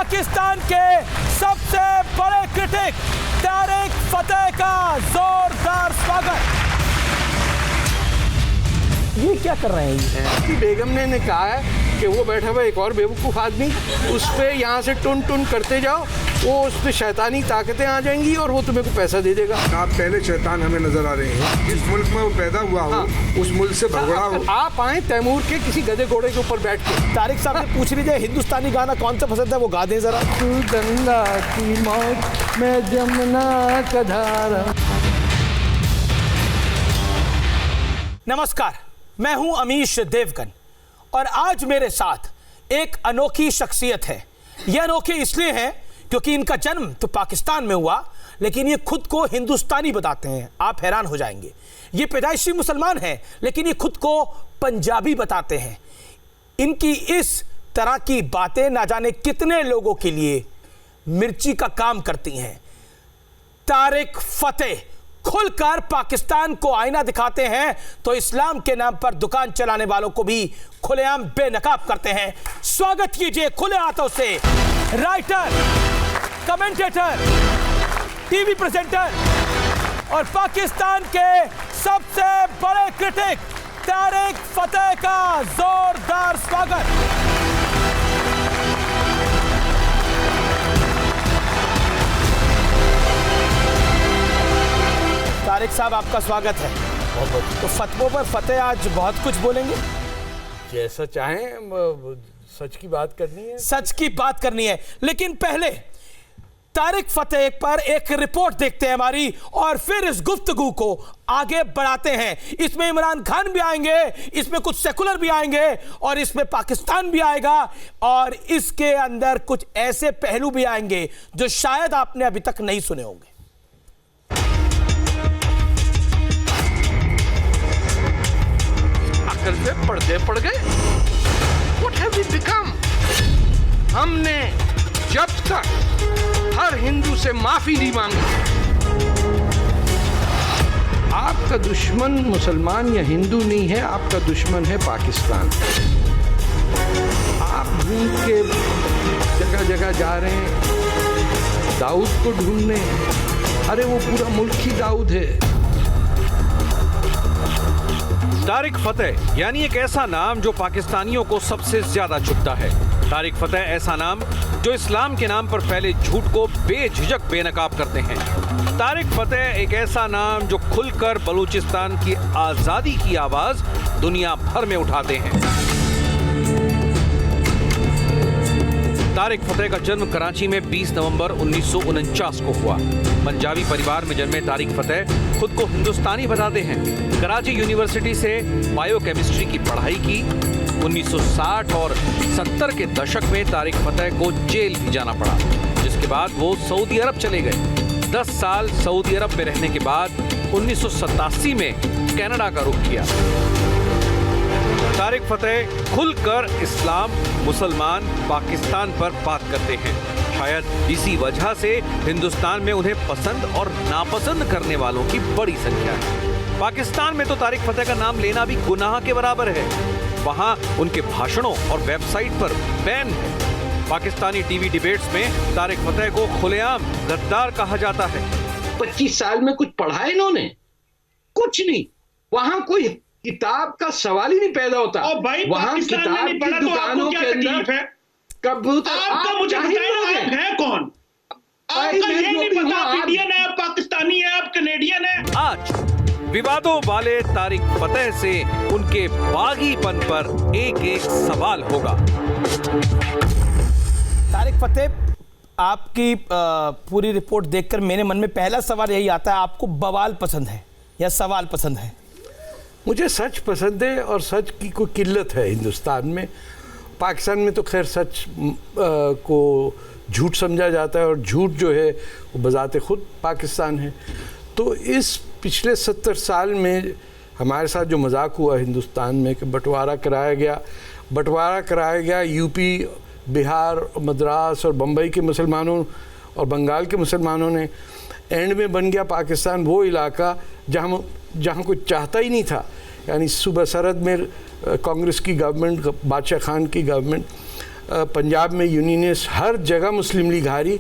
पाकिस्तान के सबसे बड़े क्रिटिक तारिक फतेह का जोरदार स्वागत। ये क्या कर रहे हैं? आपकी बेगम ने कहा है कि वो बैठा हुआ एक और बेवकूफ़ आदमी, उस पर यहाँ से टुन टुन करते जाओ, वो उस पर शैतानी ताकतें आ जाएंगी और वो तुम्हें को पैसा दे देगा। आप पहले शैतान हमें नजर आ रहे हैं। जिस मुल्क में वो पैदा हुआ हो, उस मुल्क से भगड़ा हो। आप आए तैमूर के किसी गधे घोड़े के ऊपर बैठ के। तारिक साहब से पूछ लीजिए हिंदुस्तानी गाना कौन सा पसंद है, वो गा दें जरा। गंगा की मौत में जमुना का धारा। नमस्कार, मैं हूं अमीश देवगन और आज मेरे साथ एक अनोखी शख्सियत है। यह अनोखे इसलिए हैं क्योंकि इनका जन्म तो पाकिस्तान में हुआ, लेकिन ये खुद को हिंदुस्तानी बताते हैं। आप हैरान हो जाएंगे। ये पैदाइशी मुसलमान हैं, लेकिन ये खुद को पंजाबी बताते हैं। इनकी इस तरह की बातें ना जाने कितने लोगों के लिए मिर्ची का काम करती हैं। तारिक फतेह खुलकर पाकिस्तान को आईना दिखाते हैं तो इस्लाम के नाम पर दुकान चलाने वालों को भी खुलेआम बेनकाब करते हैं। स्वागत कीजिए खुले हाथों से राइटर, कमेंटेटर, टीवी प्रेजेंटर और पाकिस्तान के सबसे बड़े क्रिटिक तारिक फतेह का जोरदार स्वागत। तारिक साहब, आपका स्वागत है। तो फतवों पर फतेह आज बहुत कुछ बोलेंगे। जैसा चाहें, सच की बात करनी है। सच की बात करनी है, लेकिन पहले तारिक फतेह पर एक रिपोर्ट देखते हैं हमारी और फिर इस गुफ्तगू को आगे बढ़ाते हैं। इसमें इमरान खान भी आएंगे, इसमें कुछ सेकुलर भी आएंगे और इसमें पाकिस्तान भी आएगा और इसके अंदर कुछ ऐसे पहलू भी आएंगे जो शायद आपने अभी तक नहीं सुने होंगे। करते पर्दे पड़ गए। What have we become? हमने जब तक हर हिंदू से माफी नहीं मांगी। आपका दुश्मन मुसलमान या हिंदू नहीं है, आपका दुश्मन है पाकिस्तान। आप ढूंढ के जगह जगह जा रहे हैं दाऊद को ढूंढने। अरे वो पूरा मुल्क ही दाऊद है। तारिक फतेह यानी एक ऐसा नाम जो पाकिस्तानियों को सबसे ज्यादा चुभता है। तारिक फतेह ऐसा नाम जो इस्लाम के नाम पर फैले झूठ को बेझिझक बेनकाब करते हैं। तारिक फतेह एक ऐसा नाम जो खुलकर बलूचिस्तान की आजादी की आवाज दुनिया भर में उठाते हैं। तारिक फतेह का जन्म कराची में 20 नवंबर 1949 को हुआ। पंजाबी परिवार में जन्मे तारिक फतेह खुद को हिंदुस्तानी बताते हैं। कराची यूनिवर्सिटी से बायोकेमिस्ट्री की पढ़ाई की। 1960 और 70 के दशक में तारिक फतेह को जेल भी जाना पड़ा, जिसके बाद वो सऊदी अरब चले गए। 10 साल सऊदी अरब में रहने के बाद 1987 में कनाडा का रुख किया। तारिक फतेह खुलकर इस्लाम, मुसलमान, पाकिस्तान पर बात करते हैं। शायद इसी वजह से हिंदुस्तान में उन्हें पसंद और नापसंद करने वालों की बड़ी संख्या है। पाकिस्तान में तो तारिक फतेह का नाम लेना भी गुनाह के बराबर है। वहां उनके भाषणों और वेबसाइट पर बैन है। पाकिस्तानी टीवी डिबेट्स में तारिक फतेह को खुलेआम गद्दार कहा जाता है। 25 साल में कुछ पढ़ा इन्होंने? कुछ नहीं। वहां कोई किताब का सवाल ही नहीं पैदा होता। भाई, वहां किताब की दुकानों के अंदर कबूतर। आपका मुझे बताइए, आप हैं कौन? आपका ये नहीं पता आप इंडियन है, आप पाकिस्तानी है, आप कनेडियन है। आज विवादों वाले तारिक फतेह से उनके बागीपन पर एक एक सवाल होगा। तारिक फतेह, आपकी पूरी रिपोर्ट देखकर मेरे मन में पहला सवाल यही आता है, आपको बवाल पसंद है या सवाल पसंद है? मुझे सच पसंद है और सच की कोई किल्लत है हिंदुस्तान में। पाकिस्तान में तो खैर सच को झूठ समझा जाता है और झूठ जो है वो बजाते खुद पाकिस्तान है। तो इस पिछले 70 साल में हमारे साथ जो मजाक हुआ हिंदुस्तान में कि बंटवारा कराया गया यूपी, बिहार, मद्रास और बम्बई के मुसलमानों और बंगाल के मुसलमानों ने। एंड में बन गया पाकिस्तान वो इलाका जहाँ कोई चाहता ही नहीं था। यानी सूबा सरहद में कांग्रेस की गवर्नमेंट, बादशाह खान की गवर्नमेंट पंजाब में यूनियनिस्ट, हर जगह मुस्लिम लीग हारी।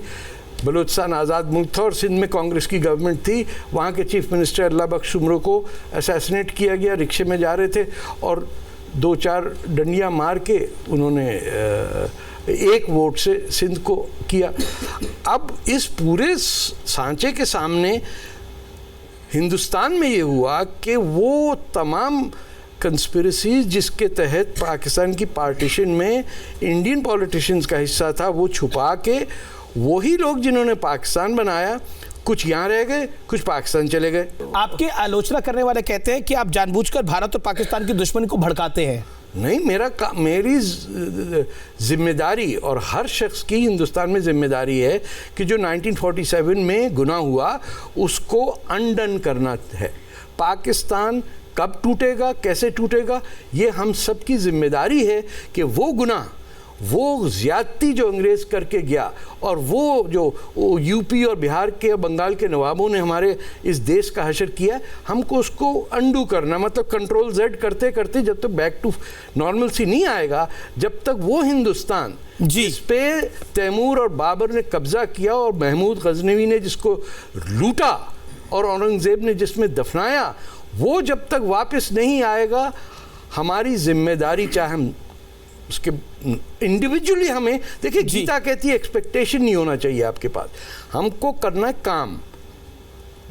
बलूचिस्तान आज़ाद मुल्क था और सिंध में कांग्रेस की गवर्नमेंट थी। वहाँ के चीफ मिनिस्टर अल्लाह बख्श उमरों को असैसिनेट किया गया, रिक्शे में जा रहे थे और 2-4 डंडियाँ मार के उन्होंने एक वोट से सिंध को किया। अब इस पूरे सांचे के सामने हिंदुस्तान में ये हुआ कि वो तमाम कंस्पिरेसीज जिसके तहत पाकिस्तान की पार्टीशन में इंडियन पॉलिटिशियंस का हिस्सा था, वो छुपा के वही लोग जिन्होंने पाकिस्तान बनाया, कुछ यहाँ रह गए, कुछ पाकिस्तान चले गए। आपके आलोचना करने वाले कहते हैं कि आप जानबूझकर भारत और पाकिस्तान की दुश्मनी को भड़काते हैं। नहीं, मेरी जिम्मेदारी और हर शख्स की हिंदुस्तान में जिम्मेदारी है कि जो 1947 में गुनाह हुआ उसको अनडन करना है। पाकिस्तान कब टूटेगा, कैसे टूटेगा, ये हम सब की जिम्मेदारी है कि वो गुनाह, वो ज़्यादती जो अंग्रेज़ करके गया और वो जो यूपी और बिहार के और बंगाल के नवाबों ने हमारे इस देश का हशर किया, हमको उसको अंडू करना, मतलब कंट्रोल Z करते करते जब तक बैक टू नॉर्मल सी नहीं आएगा, जब तक वो हिंदुस्तान जिस पे तैमूर और बाबर ने कब्ज़ा किया और महमूद गजनवी ने जिसको लूटा और औरंगज़ेब ने जिसमें दफनाया, वो जब तक वापस नहीं आएगा, हमारी जिम्मेदारी, चाहे हम उसके इंडिविजुअली, हमें देखिए गीता कहती है एक्सपेक्टेशन नहीं होना चाहिए आपके पास, हमको करना है काम,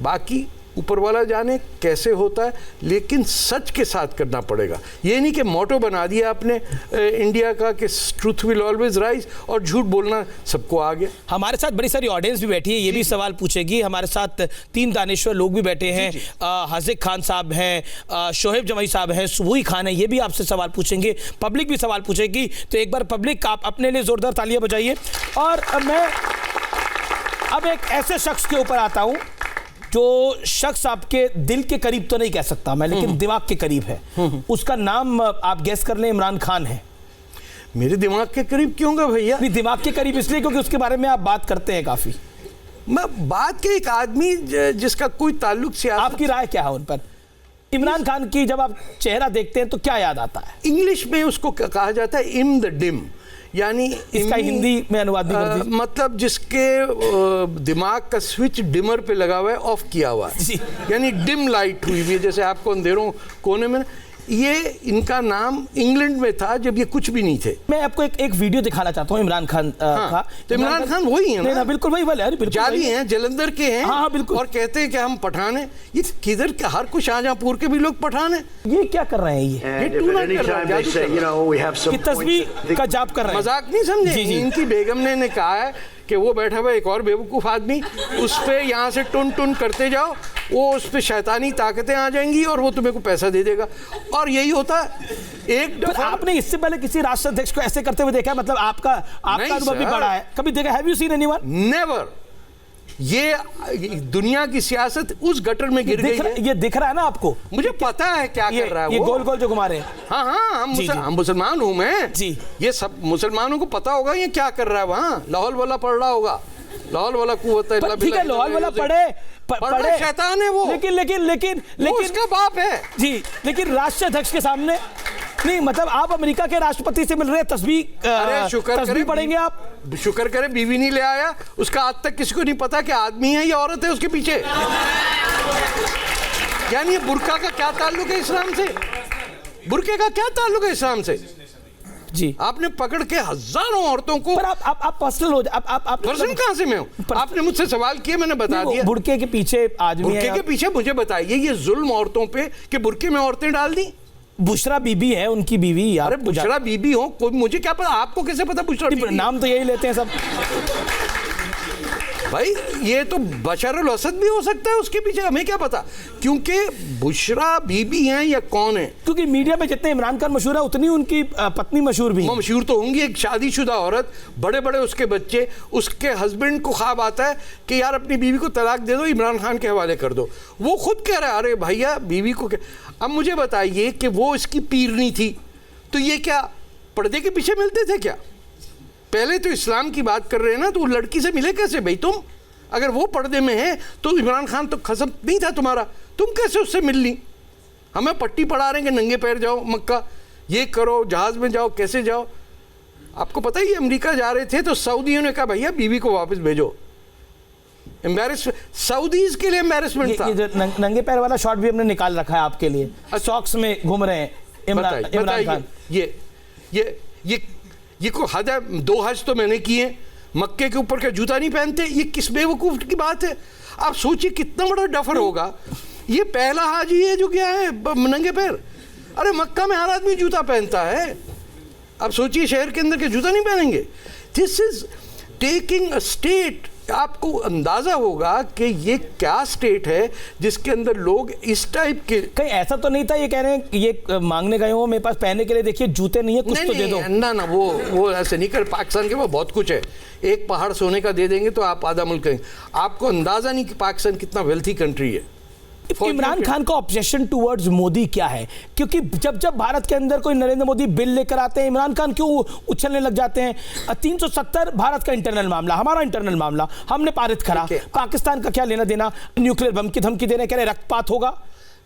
बाकी ऊपर वाला जाने कैसे होता है, लेकिन सच के साथ करना पड़ेगा। ये नहीं कि मोटो बना दिया आपने इंडिया का कि ट्रूथ विल ऑलवेज राइज और झूठ बोलना सबको आ गया। हमारे साथ बड़ी सारी ऑडियंस भी बैठी है, ये भी सवाल पूछेगी। हमारे साथ 3 दानिश्वर लोग भी बैठे हैं, हाजिक खान साहब हैं, शोहेब जमई साहब हैं, सुबुई खान है, ये भी आपसे सवाल पूछेंगे, पब्लिक भी सवाल पूछेगी। तो एक बार पब्लिक आप अपने लिए जोरदार तालियां बजाइए। और मैं अब एक ऐसे शख्स के ऊपर आता हूं जो शख्स आपके दिल के करीब तो नहीं कह सकता मैं, लेकिन दिमाग के करीब है। उसका नाम आप गेस कर लें, इमरान खान है। मेरे दिमाग के करीब क्यों होगा भैया? नहीं, दिमाग के करीब इसलिए क्योंकि उसके बारे में आप बात करते हैं काफी। मैं बात के एक आदमी जिसका कोई ताल्लुक से, आपकी राय क्या है उन पर? इमरान खान की जब आप चेहरा देखते हैं तो क्या याद आता है? इंग्लिश में उसको कहा जाता है इम द डिम, यानी इसका हिंदी में अनुवाद भी कर दीजिए। मतलब जिसके दिमाग का स्विच डिमर पे लगा हुआ है, ऑफ किया हुआ है, यानी डिम लाइट हुई हुई है, जैसे आपको अंधेरों कोने में। ये इनका नाम इंग्लैंड में था जब ये कुछ भी नहीं थे। मैं आपको एक वीडियो दिखाना चाहता हूँ इमरान खान का। तो इमरान खान वही है ना? बिल्कुल वही वाले, जाली हैं, जलंधर के हैं। हाँ, बिल्कुल। और कहते हैं कि हम पठान हैं। ये किधर के, हर कुछ शाहजहांपुर के भी लोग पठान हैं। ये क्या कर रहे हैं? ये टूना कर रहा है, कि तस्वीर का जाप कर रहे हैं। मजाक नहीं समझे। इनकी बेगम ने कहा है कि वो बैठा हुआ एक और बेवकूफ़ आदमी, उस पे यहाँ से टुन टुन करते जाओ, वो उस पे शैतानी ताकतें आ जाएंगी और वो तुम्हें को पैसा दे देगा। और यही होता है। एक दफा आपने इससे पहले किसी राष्ट्र अध्यक्ष को ऐसे करते हुए देखा है? मतलब आपका अनुभव भी बड़ा है, कभी देखा? Have you seen anyone? Never. ये दुनिया की सियासत उस गटर में गिर गई है। ये दिख रहा है ना आपको? मुझे पता है क्या कर रहा है वो। ये गोल गोल जो घुमा रहे हैं। हाँ, हम मुसलमान हूँ मैं जी। ये सब मुसलमानों को पता होगा ये क्या कर रहा है वहाँ। लाहौल वाला पढ़ रहा होगा, लाहौल वाला कुव्वत है। ठीक है, लाहौल वाला पढ़े, शैतान है वो। लेकिन उसका बाप है जी। लेकिन राष्ट्र अध्यक्ष के सामने नहीं, मतलब आप अमेरिका के राष्ट्रपति से मिल रहे हैं, तस्वीर पढ़ेंगे आप? शुक्र करे बीवी नहीं ले आया। उसका आज तक किसी को नहीं पता कि आदमी है या औरत है उसके पीछे। यानी बुर्का का क्या ताल्लुक है इस्लाम से? बुर्के का क्या ताल्लुक है इस्लाम से? जी, आपने पकड़ के हजारों औरतों को। पर आप पर्सनल हो, आप पर्सनल कहां से मैं हूं? आपने मुझसे सवाल किया, मैंने बता दिया। बुर्के के पीछे आदमी, बुर्के के पीछे मुझे बताइए ये जुल्म औरतों पे कि बुर्के में औरतें डाल दी। बुशरा बीबी है उनकी बीवी। अरे बुशरा बीबी हो, कोई मुझे क्या पता, आपको कैसे पता बुशरा बीबी? नाम तो यही लेते हैं सब भाई। ये तो बशर अल असद भी हो सकता है उसके पीछे, हमें क्या पता? क्योंकि बुशरा बीबी हैं या कौन है? क्योंकि मीडिया में जितने इमरान खान मशहूर है उतनी उनकी पत्नी मशहूर भी है। मशहूर तो होंगी। एक शादीशुदा औरत, बड़े बड़े उसके बच्चे, उसके हस्बैंड को ख्वाब आता है कि यार अपनी बीवी को तलाक दे दो, इमरान खान के हवाले कर दो। वो खुद कह रहा है अरे भैया बीवी को। अब मुझे बताइए कि वो इसकी पीरनी थी, तो ये क्या पर्दे के पीछे मिलते थे क्या? पहले तो इस्लाम की बात कर रहे हैं ना, तो लड़की से मिले कैसे भाई तुम? अगर वो पर्दे में है तो इमरान खान तो खसम नहीं था तुम्हारा, तुम कैसे उससे मिल ली? हमें पट्टी पढ़ा रहे हैं कि नंगे पैर जाओ मक्का, ये करो, जहाज में जाओ, कैसे जाओ? आपको पता ही, अमेरिका जा रहे थे तो सऊदियों ने कहा भैया बीवी को वापस भेजो। एम्बैरेसमेंट, सऊदीज के लिए एम्बैरेसमेंट था। ये जो नंगे पैर वाला शॉट भी हमने निकाल रखा है आपके लिए, सॉक्स में घूम रहे हैं इमरान खान। ये को हद है, 2 हज तो मैंने किए, मक्के के ऊपर का जूता नहीं पहनते, ये किस बेवकूफ की बात है? आप सोचिए कितना बड़ा डफर होगा। ये पहला हाजी है जो क्या है नंगे पैर। अरे मक्का में हर आदमी जूता पहनता है, आप सोचिए शहर के अंदर के जूता नहीं पहनेंगे। This is taking a state. आपको अंदाजा होगा कि ये क्या स्टेट है जिसके अंदर लोग इस टाइप के। कहीं ऐसा तो नहीं था ये कह रहे हैं ये मांगने गए हो मेरे पास पहनने के लिए, देखिए जूते नहीं है, कुछ तो दे दो। ना वो ऐसे नहीं कर। पाकिस्तान के पास बहुत कुछ है, एक पहाड़ सोने का दे देंगे तो आप आधा मुल्क करेंगे। आपको अंदाजा नहीं कि पाकिस्तान कितना वेल्थी कंट्री है। इमरान खान का ऑब्जेक्शन टुवर्ड्स मोदी क्या है? क्योंकि जब जब भारत के अंदर कोई नरेंद्र मोदी बिल लेकर आते हैं, इमरान खान क्यों उछलने लग जाते हैं? 370 भारत का इंटरनल मामला, हमारा इंटरनल मामला, हमने पारित करा, पाकिस्तान का क्या लेना देना? न्यूक्लियर बम की धमकी देने, कह रहे रक्तपात होगा।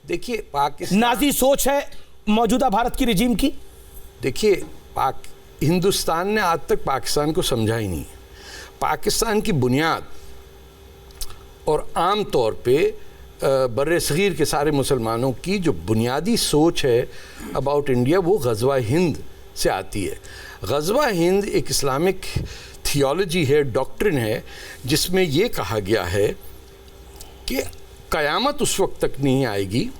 देखिए पाकिस्तान, नाजी सोच है मौजूदा भारत की रिजीम की। देखिए हिंदुस्तान ने आज तक पाकिस्तान को समझा ही नहीं। पाकिस्तान की बुनियाद और आम तौर पे बर्रे सगीर के सारे मुसलमानों की जो बुनियादी सोच है अबाउट इंडिया, वो ग़ज़वा हिंद से आती है। ग़ज़वा हिंद एक इस्लामिक थियोलॉजी है, डॉक्ट्रिन है, जिसमें ये कहा गया है कि क़यामत उस वक्त तक नहीं आएगी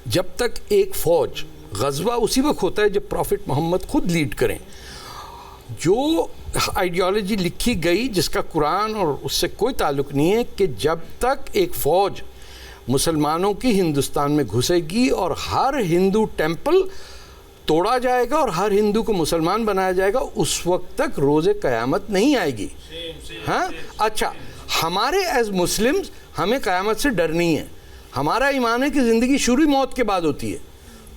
जब तक एक फ़ौज, ग़ज़वा उसी वक्त होता है जब प्रॉफिट मोहम्मद खुद लीड करें। जो आइडियोलॉजी लिखी गई जिसका कुरान और उससे कोई ताल्लुक़ नहीं है, कि जब तक एक फ़ौज मुसलमानों की हिंदुस्तान में घुसेगी और हर हिंदू टेंपल तोड़ा जाएगा और हर हिंदू को मुसलमान बनाया जाएगा, उस वक्त तक रोज़े क़यामत नहीं आएगी। हाँ, अच्छा, हमारे एज मुस्लिम्स हमें क़यामत से डर नहीं है। हमारा ईमान है कि ज़िंदगी शुरू मौत के बाद होती है।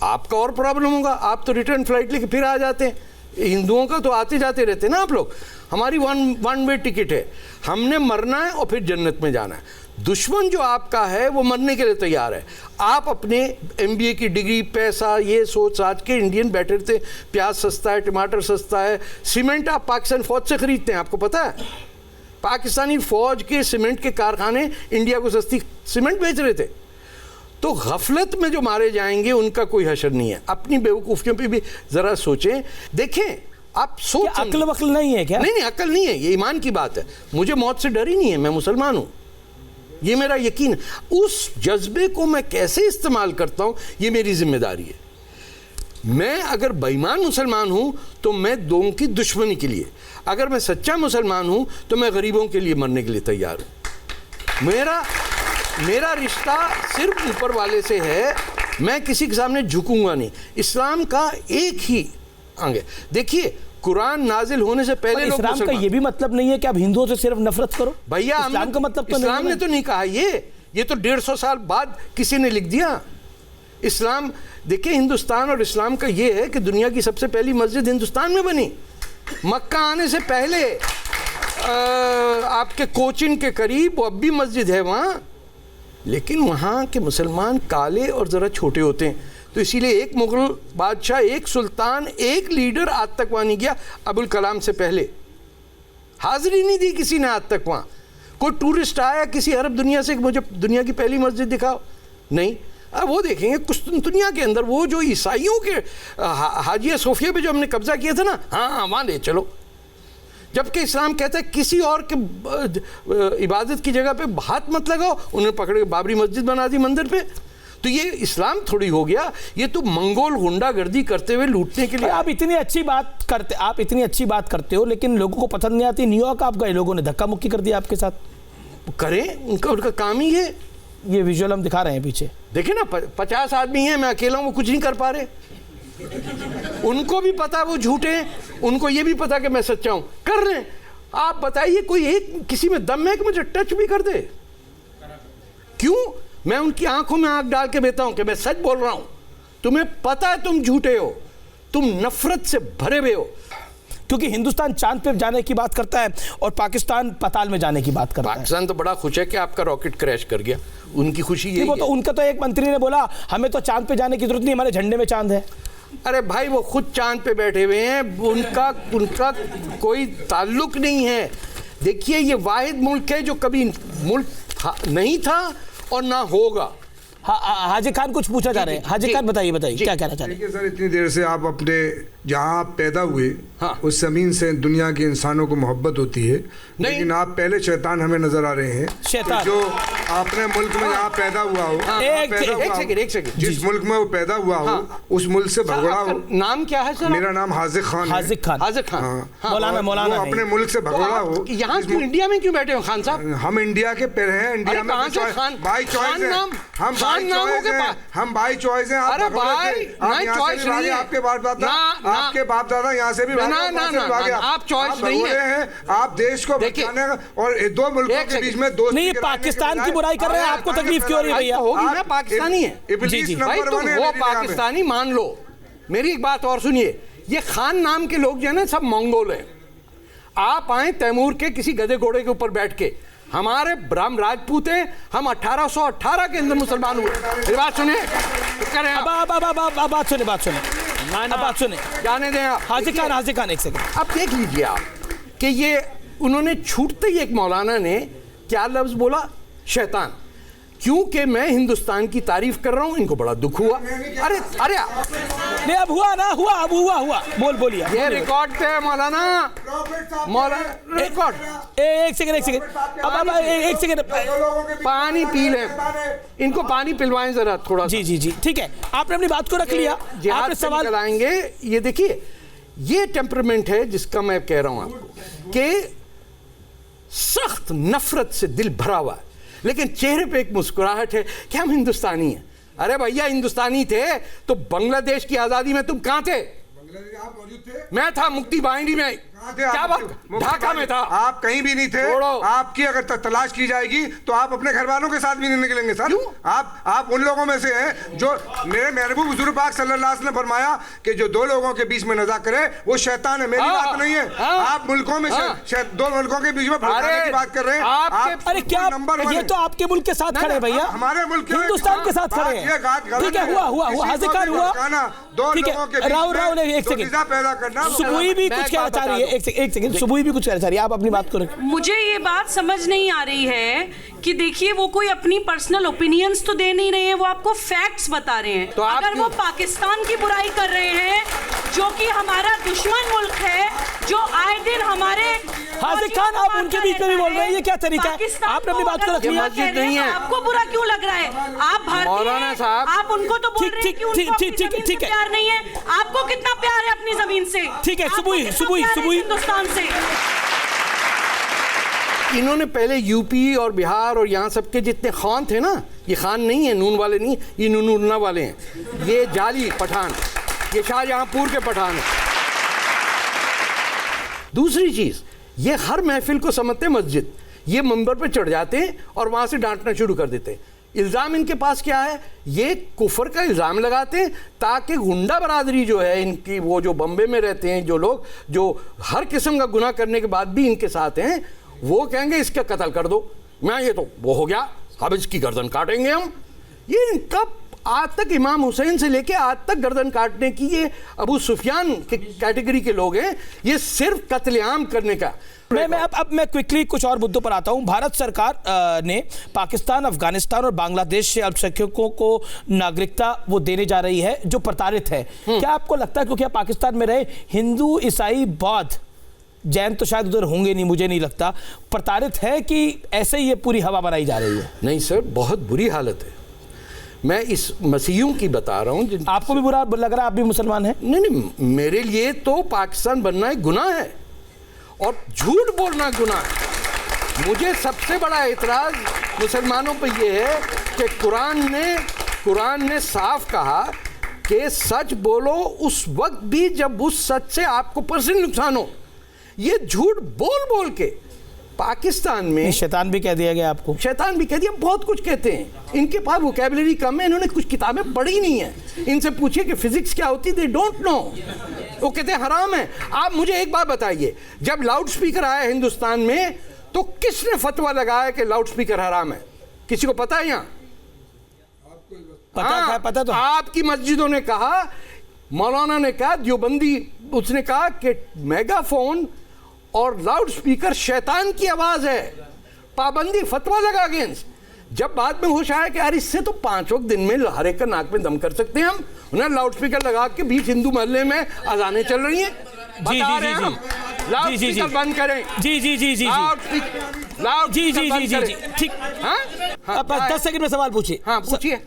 आपका और प्रॉब्लम होगा, आप तो रिटर्न फ्लाइट लेके फिर आ जाते हैं। हिंदुओं का तो आते जाते रहते हैं ना आप लोग। हमारी वन वे टिकट है, हमने मरना है और फिर जन्नत में जाना है। दुश्मन जो आपका है वो मरने के लिए तैयार है। आप अपने MBA की डिग्री, पैसा, ये सोच साच के इंडियन बैठे थे, प्याज सस्ता है, टमाटर सस्ता है, सीमेंट आप पाकिस्तान फ़ौज से ख़रीदते हैं। आपको पता है पाकिस्तानी फ़ौज के सीमेंट के कारखाने इंडिया को सस्ती सीमेंट बेच रहे थे। तो गफलत में जो मारे जाएंगे उनका कोई हशर नहीं है। अपनी बेवकूफ़ियों पे भी ज़रा सोचें। देखें, आप सोच, अक्ल वक्ल नहीं है क्या? नहीं, अक्ल नहीं है, ये ईमान की बात है। मुझे मौत से डर ही नहीं है, मैं मुसलमान हूँ, ये मेरा यकीन है। उस जज्बे को मैं कैसे इस्तेमाल करता हूँ ये मेरी जिम्मेदारी है। मैं अगर बेईमान मुसलमान हूँ तो मैं लोगों की दुश्मनी के लिए, अगर मैं सच्चा मुसलमान हूँ तो मैं गरीबों के लिए मरने के लिए तैयार हूँ। मेरा रिश्ता सिर्फ ऊपर वाले से है, मैं किसी के सामने झुकूंगा नहीं। इस्लाम का एक ही अंग है। देखिए, कुरान नाजिल होने से पहले लोग इस्लाम का ये भी मतलब नहीं है कि आप हिंदुओं से सिर्फ नफरत करो भैया। इस्लाम का मतलब तो इस्लाम ने तो नहीं कहा ये तो 150 साल बाद किसी ने लिख दिया। इस्लाम, देखिए, हिंदुस्तान और इस्लाम का ये है कि दुनिया की सबसे पहली मस्जिद हिंदुस्तान में बनी। मक्का आने से पहले आपके कोचिन के करीब वो अब भी मस्जिद है वहाँ, लेकिन वहाँ के मुसलमान काले और ज़रा छोटे होते हैं, तो इसीलिए एक मुग़ल बादशाह, एक सुल्तान, एक लीडर आज तक वहाँ नहीं गया। अबुल कलाम से पहले हाज़िरी नहीं दी किसी ने आज तक वहाँ। कोई टूरिस्ट आया किसी अरब दुनिया से, मुझे दुनिया की पहली मस्जिद दिखाओ, नहीं। अब वो देखेंगे कुस्तुनतुनिया के अंदर वो जो ईसाइयों के हाजिया सोफिया पे जो हमने कब्जा किया था ना, हाँ वहाँ ले चलो। जबकि इस्लाम कहता है किसी और के इबादत की जगह पे हाथ मत लगाओ। उन्होंने पकड़ के बाबरी मस्जिद बना दी मंदिर पे। तो ये इस्लाम थोड़ी हो गया, ये तो मंगोल गुंडागर्दी करते हुए लूटने के लिए। आप इतनी अच्छी बात करते हो, लेकिन लोगों को पसंद नहीं आती। न्यूयॉर्क आप गए, लोगों ने धक्का मुक्की कर दिया आपके साथ। करें, उनका काम ही है। ये विजुअल हम दिखा रहे हैं पीछे, देखिए ना, 50 आदमी हैं, मैं अकेला हूँ, वो कुछ नहीं कर पा रहे। उनको भी पता वो झूठे हैं, उनको ये भी पता कि मैं सच्चा हूं, कर रहे हैं। आप बताइए, कोई एक किसी में दम है कि मुझे टच भी कर दे? क्यों? मैं उनकी आंखों में आंख डाल के देता हूं कि मैं सच बोल रहा हूं। तुम्हें पता है तुम झूठे हो, तुम नफरत से भरे हुए हो। क्योंकि हिंदुस्तान चांद पे जाने की बात करता है और पाकिस्तान पाताल में जाने की बात करता है। पाकिस्तान तो बड़ा खुश है कि आपका रॉकेट क्रैश कर गया, उनकी खुशी यही है। तो उनका तो एक मंत्री ने बोला हमें तो चांद पे जाने की जरूरत नहीं, हमारे झंडे में चांद है। अरे भाई वो खुद चांद पे बैठे हुए हैं, उनका कोई ताल्लुक नहीं है। देखिए ये वाहिद मुल्क है जो कभी मुल्क नहीं था और ना होगा। हाजी खान कुछ पूछा जा रहे हैं। हाजी खान बताइए क्या कहना चाह रहे हैं? देखिए सर, इतनी देर से आप अपने जहाँ आप पैदा हुए हाँ। उस जमीन से दुनिया के इंसानों को मोहब्बत होती है, लेकिन आप पहले शैतान हमें नजर आ रहे हैं। शैतान। जो अपने मुल्क में जहाँ पैदा हुआ हो, एक सेकंड, जिस मुल्क में वो पैदा हुआ हो उस मुल्क से भगोड़ा हो। नाम क्या है सर? मेरा नाम हाजिक खान है। हाजिक खान। मौलाना अपने मुल्क से भगोड़ा हो। यहाँ क्यों इंडिया में क्यों बैठे हो खान साहब? हम इंडिया के पैर हैं। इंडिया में बाई चॉइस है। हम बाई चॉइस हैं। अरे भाई चॉइस नहीं है। आपके बाप दादा यहाँ से भी आप चॉइस नहीं है। आप देश को बचाने और दो मुल्कों के बीच में दोस्ती नहीं, पाकिस्तान की बुराई कर रहे हैं, आपको तकलीफ क्यों हो रही है भैया? होगी ना, पाकिस्तानी है भाई, तुम वो पाकिस्तानी मान लो। मेरी एक बात और सुनिए, ये खान नाम के लोग जो है ना सब मंगोल हैं। आप आए तैमूर के किसी गधे घोड़े के ऊपर बैठ के, हमारे ब्राह्म राजपूत हैं, हम 1818 के अंदर मुसलमान हुए। मेरी बात सुने, बात सुने जाने दें आप। हाजी खान एक सेकंड। अब देख लीजिए आप कि ये उन्होंने छूटते ही एक मौलाना ने क्या लफ्ज बोला, शैतान। क्योंकि मैं हिंदुस्तान की तारीफ कर रहा हूं, इनको बड़ा दुख हुआ। अरे नहीं, अब हुआ ना, अब हुआ बोलिए। ये रिकॉर्ड पे है मौलाना रिकॉर्ड। एक सेकंड अब एक सेकंड, पानी पी ले, इनको पानी पिलवाएं जरा थोड़ा। जी ठीक है, आपने अपनी बात को रख लिया। आपने सवाल चलाएंगे। ये देखिए, ये टेम्परामेंट है जिसका मैं कह रहा हूं आपको कि सख्त नफरत से दिल भरा हुआ है, लेकिन चेहरे पे एक मुस्कुराहट है कि हम हिंदुस्तानी हैं। अरे भैया, हिंदुस्तानी थे तो बांग्लादेश की आजादी में तुम कहां थे? आप मौजूद थे? मैं था मुक्ति बाहिनी में। क्या बात? ढाका में था। आप कहीं भी नहीं थे। आपकी अगर तलाश की जाएगी तो आप अपने घर वालों के साथ भी नहीं निकलेंगे सर। आप उन लोगों में से हैं जो मेरे महबूब हुजूर पाक सल्लल्लाहु अलैहि वसल्लम ने फरमाया कि जो दो लोगों के बीच में नज़ा करे वो शैतान है। मेरी बात नहीं है। आप मुल्कों में दो मुल्कों के बीच में फैसले की बात कर रहे हैं। अरे क्या ये तो आपके मुल्क के साथ खड़े भैया, हमारे मुल्क हिंदुस्तान के साथ खड़े हैं। ठीक है, हुआ हाजिर खान हुआ। ठीक है, राहुल एक सेकंड, पैदा करना। सुबुई भी कुछ कहना चाह रही है। एक सेकंड, सुबुई भी कुछ कहना चाह रही है। आप अपनी बात को रखें। मुझे ये बात समझ नहीं आ रही है कि देखिए, वो कोई अपनी पर्सनल ओपिनियंस तो दे नहीं रहे हैं, वो आपको फैक्ट्स बता रहे हैं। तो अगर वो पाकिस्तान की बुराई कर रहे हैं, जो कि हमारा दुश्मन मुल्क है, जो आए दिन हमारे हाजिर खान, आप उनके बीच में भी बोल रहे हैं, ये क्या तरीका है? आपने अपनी बात को रख लिया। नहीं है, आपको बुरा क्यों लग रहा है? आप भारतीय साहब, आप उनको तो बोल रहे हैं कि उनको अपनी ज़मीन से प्यार नहीं है। आपको कितना प्यार है अपनी जमीन से? ठीक है, सुबुई हिंदुस्तान से। इन्होंने पहले यूपी और बिहार और यहाँ सबके जितने खान थे ना, ये खान नहीं है, नून वाले नहीं, ये नूनुन्ना वाले हैं। ये जाली पठान, ये शाहजहांपुर के पठान हैं। दूसरी चीज़, ये हर महफिल को समझते मस्जिद, ये मंबर पे चढ़ जाते हैं और वहाँ से डांटना शुरू कर देते हैं। इल्ज़ाम इनके पास क्या है? ये कुफर का इल्ज़ाम लगाते हैं ताकि गुंडा बरादरी जो है इनकी, वो जो बम्बे में रहते हैं जो लोग, जो हर किस्म का गुनाह करने के बाद भी इनके साथ हैं, वो कहेंगे इसका कत्ल कर दो। मैं ये तो वो हो गया, अब इसकी गर्दन काटेंगे हम। ये इनका आज तक इमाम हुसैन से लेके आज तक गर्दन काटने की, ये अबू सुफियान के कैटेगरी के लोग हैं। ये सिर्फ कत्लेआम करने का। मैं क्विकली कुछ और मुद्दों पर आता हूं। भारत सरकार ने पाकिस्तान, अफगानिस्तान और बांग्लादेश से अल्पसंख्यकों को नागरिकता वो देने जा रही है जो प्रताड़ित है। क्या आपको लगता है क्योंकि पाकिस्तान में रहे हिंदू, ईसाई, बौद्ध, जैन तो शायद उधर होंगे नहीं, मुझे नहीं लगता, प्रताड़ित है कि ऐसे ही ये पूरी हवा बनाई जा रही है? नहीं सर, बहुत बुरी हालत है। मैं इस मसीहियों की बता रहा हूँ। आपको भी बुरा लग रहा है? आप भी मुसलमान हैं? नहीं, मेरे लिए तो पाकिस्तान बनना एक गुनाह है और झूठ बोलना गुनाह है। मुझे सबसे बड़ा एतराज़ मुसलमानों पर यह है कि कुरान ने साफ कहा कि सच बोलो उस वक्त भी जब उस सच से आपको पर्सनल नुकसान हो। ये झूठ बोल बोल के पाकिस्तान में शैतान भी कह दिया गया आपको। शैतान भी कह दिया, बहुत कुछ कहते हैं। इनके पास वोकैबुलरी कम है, इन्होंने कुछ किताबें पढ़ी नहीं है। इनसे पूछिए कि फिजिक्स क्या होती है, दे डोंट नो। वो कहते हैं हराम है। आप मुझे एक बात बताइए, जब लाउड स्पीकर आया हिंदुस्तान में तो किसने फतवा लगाया कि लाउड स्पीकर हराम है? किसी को पता है? यहाँ पता तो आपकी मस्जिदों ने कहा मौलाना ने कहा, देवबंदी, उसने कहा कि मेगाफोन और लाउड स्पीकर शैतान की आवाज है, पाबंदी, फतवा लगा अगेंस्ट। जब बाद में होश आया कि यार इससे तो 5 वक्त दिन में हर एक का नाक में दम कर सकते हैं हम, उन्हें लाउड स्पीकर लगा के बीच हिंदू मोहल्ले में अजानें चल रही हैं, बता रहे हैं हम लाउड स्पीकर बंद करें। जी जी जी जी लाउड जी जी जी जी ठीक। अब 10 सेकंड में सवाल पूछिए। हाँ पूछिए,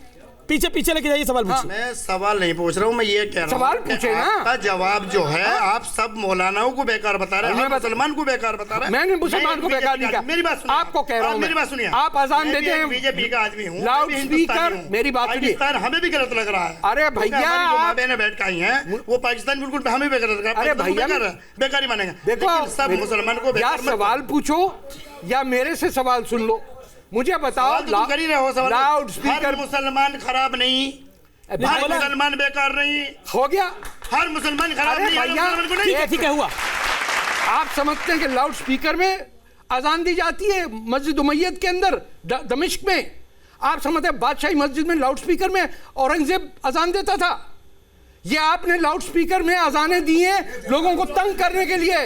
पीछे पीछे लेके जाइए, सवाल पूछिए। मैं सवाल नहीं पूछ रहा हूँ, मैं ये कह रहा हूँ सवाल पूछे ना। आपका जवाब जो है, आप सब मौलानाओं को बेकार बता रहे हैं, मुसलमान को बेकार बता रहे हैं। मैंने मुसलमान को बेकार नहीं कहा, मेरी बात सुनिए, आपको कह रहा हूँ, मेरी बात सुनिए। आप अजान देते हैं, बीजेपी का आदमी हूँ, लाउड स्पीकर, मेरी बात सुनिए, पाकिस्तान हमें भी गलत लग रहा है। अरे भैया, माँ बहने बैठ के आई हैं, वो पाकिस्तान बिल्कुल हमें भी गलत लग रहा है। अरे भैया, बेकारी मानेगा। देखो सब मुसलमान को या सवाल पूछो या मेरे से सवाल सुन लो, मुझे बताओ। कर ही रहे हो सवाल। लाउड स्पीकर, हर मुसलमान खराब नहीं, हर मुसलमान बेकार नहीं हो गया, हर मुसलमान खराब नहीं, हर मुसलमान को नहीं। ठीक है, हुआ। आप समझते हैं कि लाउड स्पीकर में अजान दी जाती है मस्जिद उमैयद के अंदर दमिश्क में? आप समझते हैं बादशाही मस्जिद में लाउड स्पीकर में औरंगजेब अजान देता था? ये आपने लाउड स्पीकर में अजानें दी हैं लोगों को तंग करने के लिए।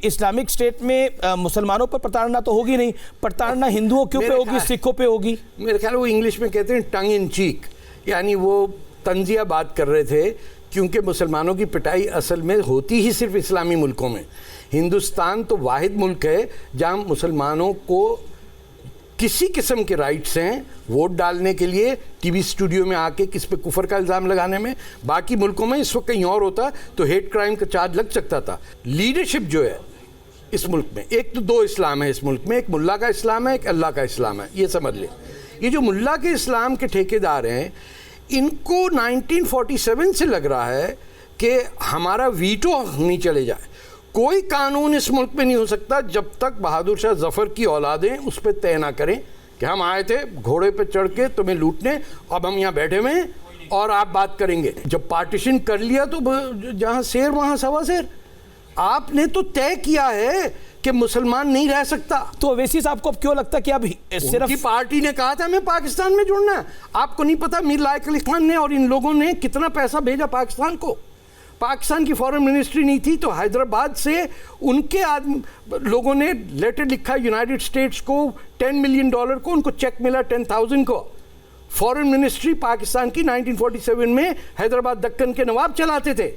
इस्लामिक स्टेट में मुसलमानों पर प्रताड़ना तो होगी नहीं, प्रताड़ना हिंदुओं के ऊपर होगी, सिखों पे होगी। मेरे ख्याल वो इंग्लिश में कहते हैं टंग इन चीक, यानी वो तंजिया बात कर रहे थे, क्योंकि मुसलमानों की पिटाई असल में होती ही सिर्फ इस्लामी मुल्कों में। हिंदुस्तान तो वाहिद मुल्क है जहां मुसलमानों को किसी किस्म के राइट्स हैं वोट डालने के लिए, टीवी स्टूडियो में आके किस पे कुफर का इल्ज़ाम लगाने में। बाकी मुल्कों में इस वक्त कहीं और होता तो हेट क्राइम का चार्ज लग सकता था। लीडरशिप जो है इस मुल्क में, एक तो 2 इस्लाम है इस मुल्क में, एक मुल्ला का इस्लाम है, एक अल्लाह का इस्लाम है, ये समझ लें। ये जो मुल्ला के इस्लाम के ठेकेदार हैं, इनको 1947 से लग रहा है कि हमारा वीटो नहीं चले जाए। कोई कानून इस मुल्क में नहीं हो सकता जब तक बहादुर शाह जफर की औलादें उस पर तय ना करें कि हम आए थे घोड़े पे चढ़ के तुम्हें लूटने, अब हम यहाँ बैठे हुए हैं और आप बात करेंगे। जब पार्टीशन कर लिया तो जहाँ शेर वहाँ सवा शेर। आपने तो तय किया है कि मुसलमान नहीं रह सकता। तो ओवैसी साहब को अब क्यों लगता कि अब सिर्फ उनकी पार्टी ने कहा था हमें पाकिस्तान में जुड़ना है। आपको नहीं पता मीर लायक अली खान ने और इन लोगों ने कितना पैसा भेजा पाकिस्तान को? पाकिस्तान की फॉरेन मिनिस्ट्री नहीं थी तो हैदराबाद से उनके लोगों ने लेटर लिखा यूनाइटेड स्टेट्स को $10 मिलियन को, उनको चेक मिला 10,000 को। फॉरेन मिनिस्ट्री पाकिस्तान की 1947 में हैदराबाद दक्कन के नवाब चलाते थे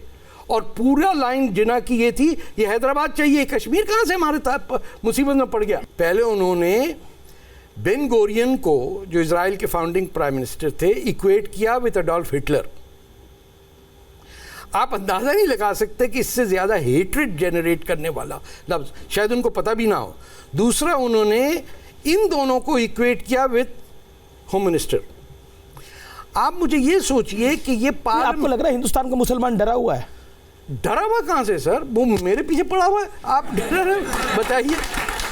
और पूरा लाइन जिना की ये थी, ये हैदराबाद चाहिए, कश्मीर कहाँ से हमारे मुसीबत में पड़ गया। पहले उन्होंने बेन गोरियन को, जो इजराइल के फाउंडिंग प्राइम मिनिस्टर थे, इक्वेट किया विद एडोल्फ हिटलर। आप अंदाज़ा नहीं लगा सकते कि इससे ज़्यादा हेट्रेड जनरेट करने वाला लफ्ज़ शायद उनको पता भी ना हो। दूसरा, उन्होंने इन दोनों को इक्वेट किया विद होम मिनिस्टर। आप मुझे ये सोचिए कि ये आपको लग रहा है हिंदुस्तान का मुसलमान डरा हुआ है? डरा हुआ कहाँ से सर? वो मेरे पीछे पड़ा हुआ है, आप डर रहे बताइए।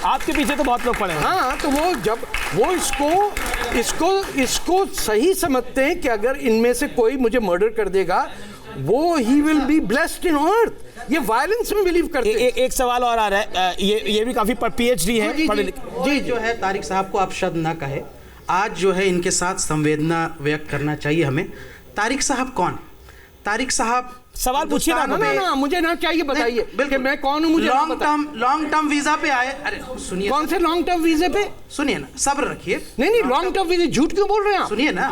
आपके पीछे तो बहुत लोग पड़े हैं। हाँ, तो वो जब वो इसको सही समझते हैं कि अगर इनमें से कोई मुझे मर्डर कर देगा वो he will be blessed in earth. ये वायलेंस में बिलीव करते हैं। एक सवाल और आ रहा है, ये भी काफी PhD है, जी जो है तारिक साहब को आप शब्द ना कहे, आज जो है इनके साथ संवेदना व्यक्त करना चाहिए हमें। तारिक साहब कौन? तारिक साहब सवाल पूछिए ना। ना मुझे ना चाहिए, बताइए बिल्कुल मैं कौन हूँ, मुझे लॉन्ग टर्म वीजा पे आए। अरे सुनिए, कौन से लॉन्ग टर्म वीजे पे? सुनिए ना, सब्र रखिए। नहीं लॉन्ग टर्म वीजे झूठ क्यों बोल रहे हैं आप? सुनिए ना,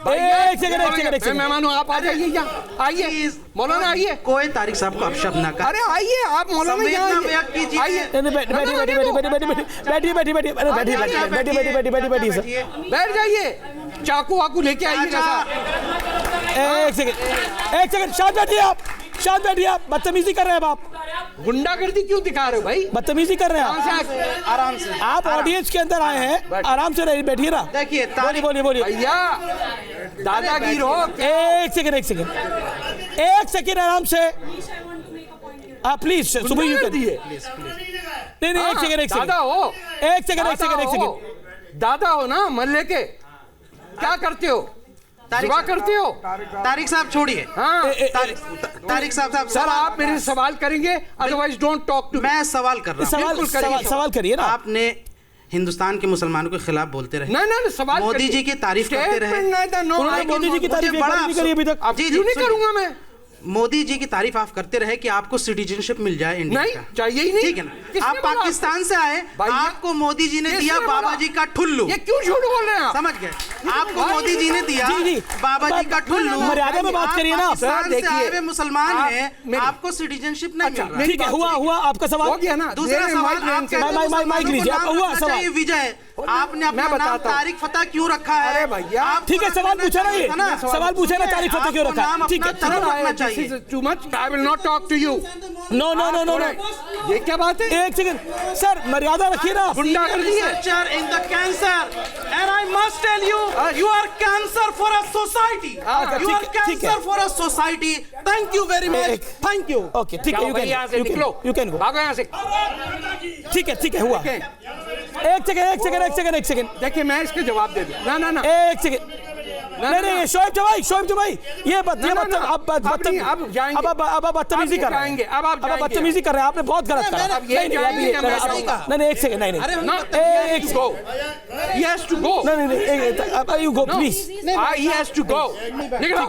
एक सेकंड मेहमान हूँ, आप आ जाइए यहाँ, आइए मौलाना आइए। कोई तारिक साहब को आप शब्द ना करें। अरे आइए आप मौलाना यहाँ व्यक्त कीजिए। बैठ जाइए, चाकू वाकू लेके आइए। एक सेकंड, शांत बैठिए आप। बदतमीजी कर रहे हैं आप। गुंडागर्दी क्यों दिखा रहे हो भाई? बदतमीजी कर रहे हैं आराम से। आप ऑडियंस के अंदर आए हैं, आराम से बैठिए ना। देखिए बोलिए भैया, दादागिरी हो। एक सेकंड आराम से। प्लीज सुबह नहीं, एक सेकंड दादा हो ना मल्ले के, क्या करते हो? करते हो? तारिक साहब छोड़िए। हाँ तारिक साहब सर, आप मेरे साल करेंगे, अदरवाइज डोंट टॉक टू। मैं सवाल कर रहा हूँ। सवाल करिए ना। आपने हिंदुस्तान के मुसलमानों के खिलाफ बोलते रहे। नहीं मोदी जी की तारीफ करते रहे। मोदी जी की तारीफ नहीं करी अभी तक। क्यों नहीं करूंगा मैं? मोदी जी की तारीफ आप करते रहे कि आपको सिटीजनशिप मिल जाए इंडिया नहीं, का। चाहिए ही नहीं। ठीक है ना, किसने आप बोला पाकिस्तान से आए, भाई, आपको मोदी जी ने किसने दिया बोला? बाबा जी का ठुल्लू। ये क्यों झूठ बोल रहे हैं आप? समझ गए, आपको मोदी जी ने दिया जी, जी। बाबा जी का ठुल्लू। मर्यादा में बात करिए ना आप। पाकिस्तान से देखिए, आए हुए मुसलमान आप हैं, मेरी- आपको सिटीजनशिप नहीं मिल रहा। ठीक है, हुआ आपका सवाल हो गया ना। दूसरा मेरे सवाल, माइक में आप इनके- कहते हैं माइक मुसलमानों लीजिए, को आप नाम हुआ रखना सवाल। चाहिए विजय। आपने अपना मैं नाम बताता हूं। तारिक फतेह क्यों रखा है? अरे भैया, आपको ठीक है, सवाल रखना पूछा ना, चाहिए ये था ना। सवाल पूछा ना, तारिक फतेह क्यों आपको रखा है? नाम ठीक है, अपना तरफ रखना चाहिए। Too much, I will not talk to you. No no no no no, ये क्या बात है? एक सेकंड सर, मर्यादा रखिए ना। गुंडागर्दी है। Researcher in the cancer, and I must tell you, you are cancer for a society. You are ठीक है। cancer for a society. Thank you very much. Thank you. Okay, ठीक है, जाओ भाई, यहाँ से निकलो। You can go. भागो यहाँ से। ठीक है, हुआ। एक सेकंड देखिए, मैं इसके जवाब दे दूं। ना एक सेकंड। नहीं शोएब भाई, ये बात अब जाएंगे। अब बदतमीजी कर रहे हैं। अब आप जाएंगे। बदतमीजी कर रहे हैं, आपने बहुत गलत करा। अब ये जाएंगे या मैं जाऊंगा? नहीं, एक सेकंड, नहीं एक go. He has to go. नहीं, you go please. He has to go. निकलो।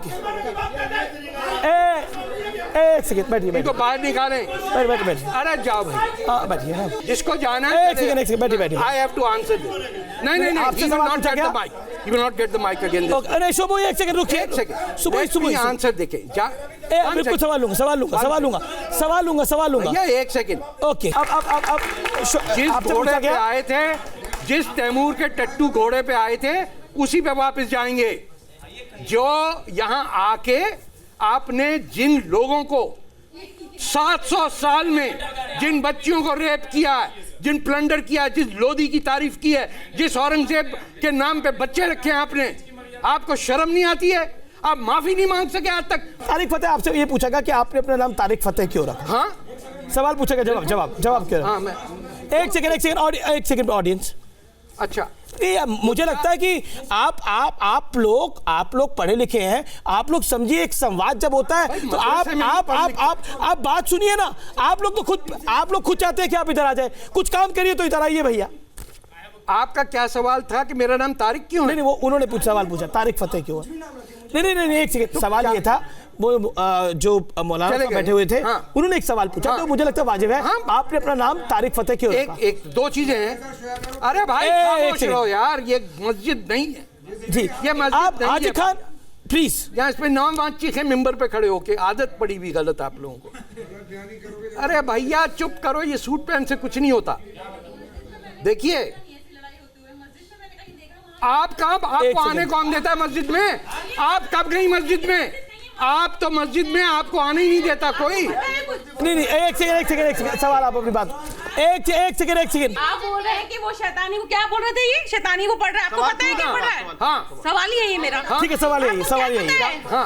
एक सेकंड, बैठिए इनको बाहर निकालें। बैठिए। अरे जाओ भाई, बैठिए हाँ। जिसको जाना है। एक सेकंड, बैठिए। I have to answer this. नहीं, आपसे he will सवाल not पूछा get the क्या? mic. He will not get the mic again. नहीं शुभ, एक सेकंड रुकिए। एक सेकंड। सुबह आंसर देखें। बिल्कुल सवाल लूंगा। भैया एक सेकंड। ओके, अब जिस आपसे घोड़े पूछा पे गया। आए थे, जिस तैमूर के टट्टू घोड़े पे आए थे, उसी पे वापस जाएंगे। जो यहाँ आके आपने जिन लोगों को 700 साल में जिन बच्चियों को रेप किया है, जिन प्लंडर किया है, जिस लोधी की तारीफ की है, जिस औरंगजेब के नाम पे बच्चे रखे हैं आपने, आपको शर्म नहीं आती है? आप माफी नहीं मांग सके आज तक? तारिक फतेह, आपसे ये पूछा गया कि आपने अपना नाम तारिक फतेह क्यों रखा? हाँ, सवाल पूछा गया, जवाब क्यों? हाँ, मैं एक सेकंड ऑडियंस। अच्छा, ये मुझे लगता है कि आप लोग पढ़े लिखे हैं, आप लोग समझिए, एक संवाद जब होता है तो आप बात सुनिए ना। आप लोग खुद चाहते हैं कि आप इधर आ जाए, कुछ काम करिए तो इधर आइए भैया। आपका क्या सवाल था कि मेरा नाम तारिक क्यों है? नहीं, वो उन्होंने सवाल पूछा तारिक फतेह क्यों है। नहीं, एक सेकंड, सवाल ये था, वो जो मौलाना साहब बैठे हुए थे, हाँ। उन्होंने एक सवाल पूछा, तो मुझे लगता है वाजिब है। हाँ। आपने अपना नाम तारिक फतेह क्यों रखा? एक दो चीजें हैं। अरे भाई खामोश रहो यार, ये मस्जिद नहीं है जी, ये मस्जिद आप नहीं हाजी है। खान प्लीज। यहाँ इसमें 9 वांचिक है मिंबर पे खड़े होके, आदत पड़ी हुई गलत आप लोगों को। अरे भैया चुप करो, ये सूट पैंट से कुछ नहीं होता। देखिए, आपको आने कौन देता है मस्जिद में? आप कब गई मस्जिद में? आप तो मस्जिद में आपको आने ही नहीं देता कोई। नहीं, एक सेकंड, सवाल आप अपनी बात। एक सेकंड। आप बोल रहे हैं कि वो शैतानी को, क्या बोल रहे थे? ये शैतानी को पढ़ रहा है, आपको पता है क्या पढ़ रहा है? हाँ, सवाल ही है ये मेरा। ठीक है, सवाल यही। हाँ,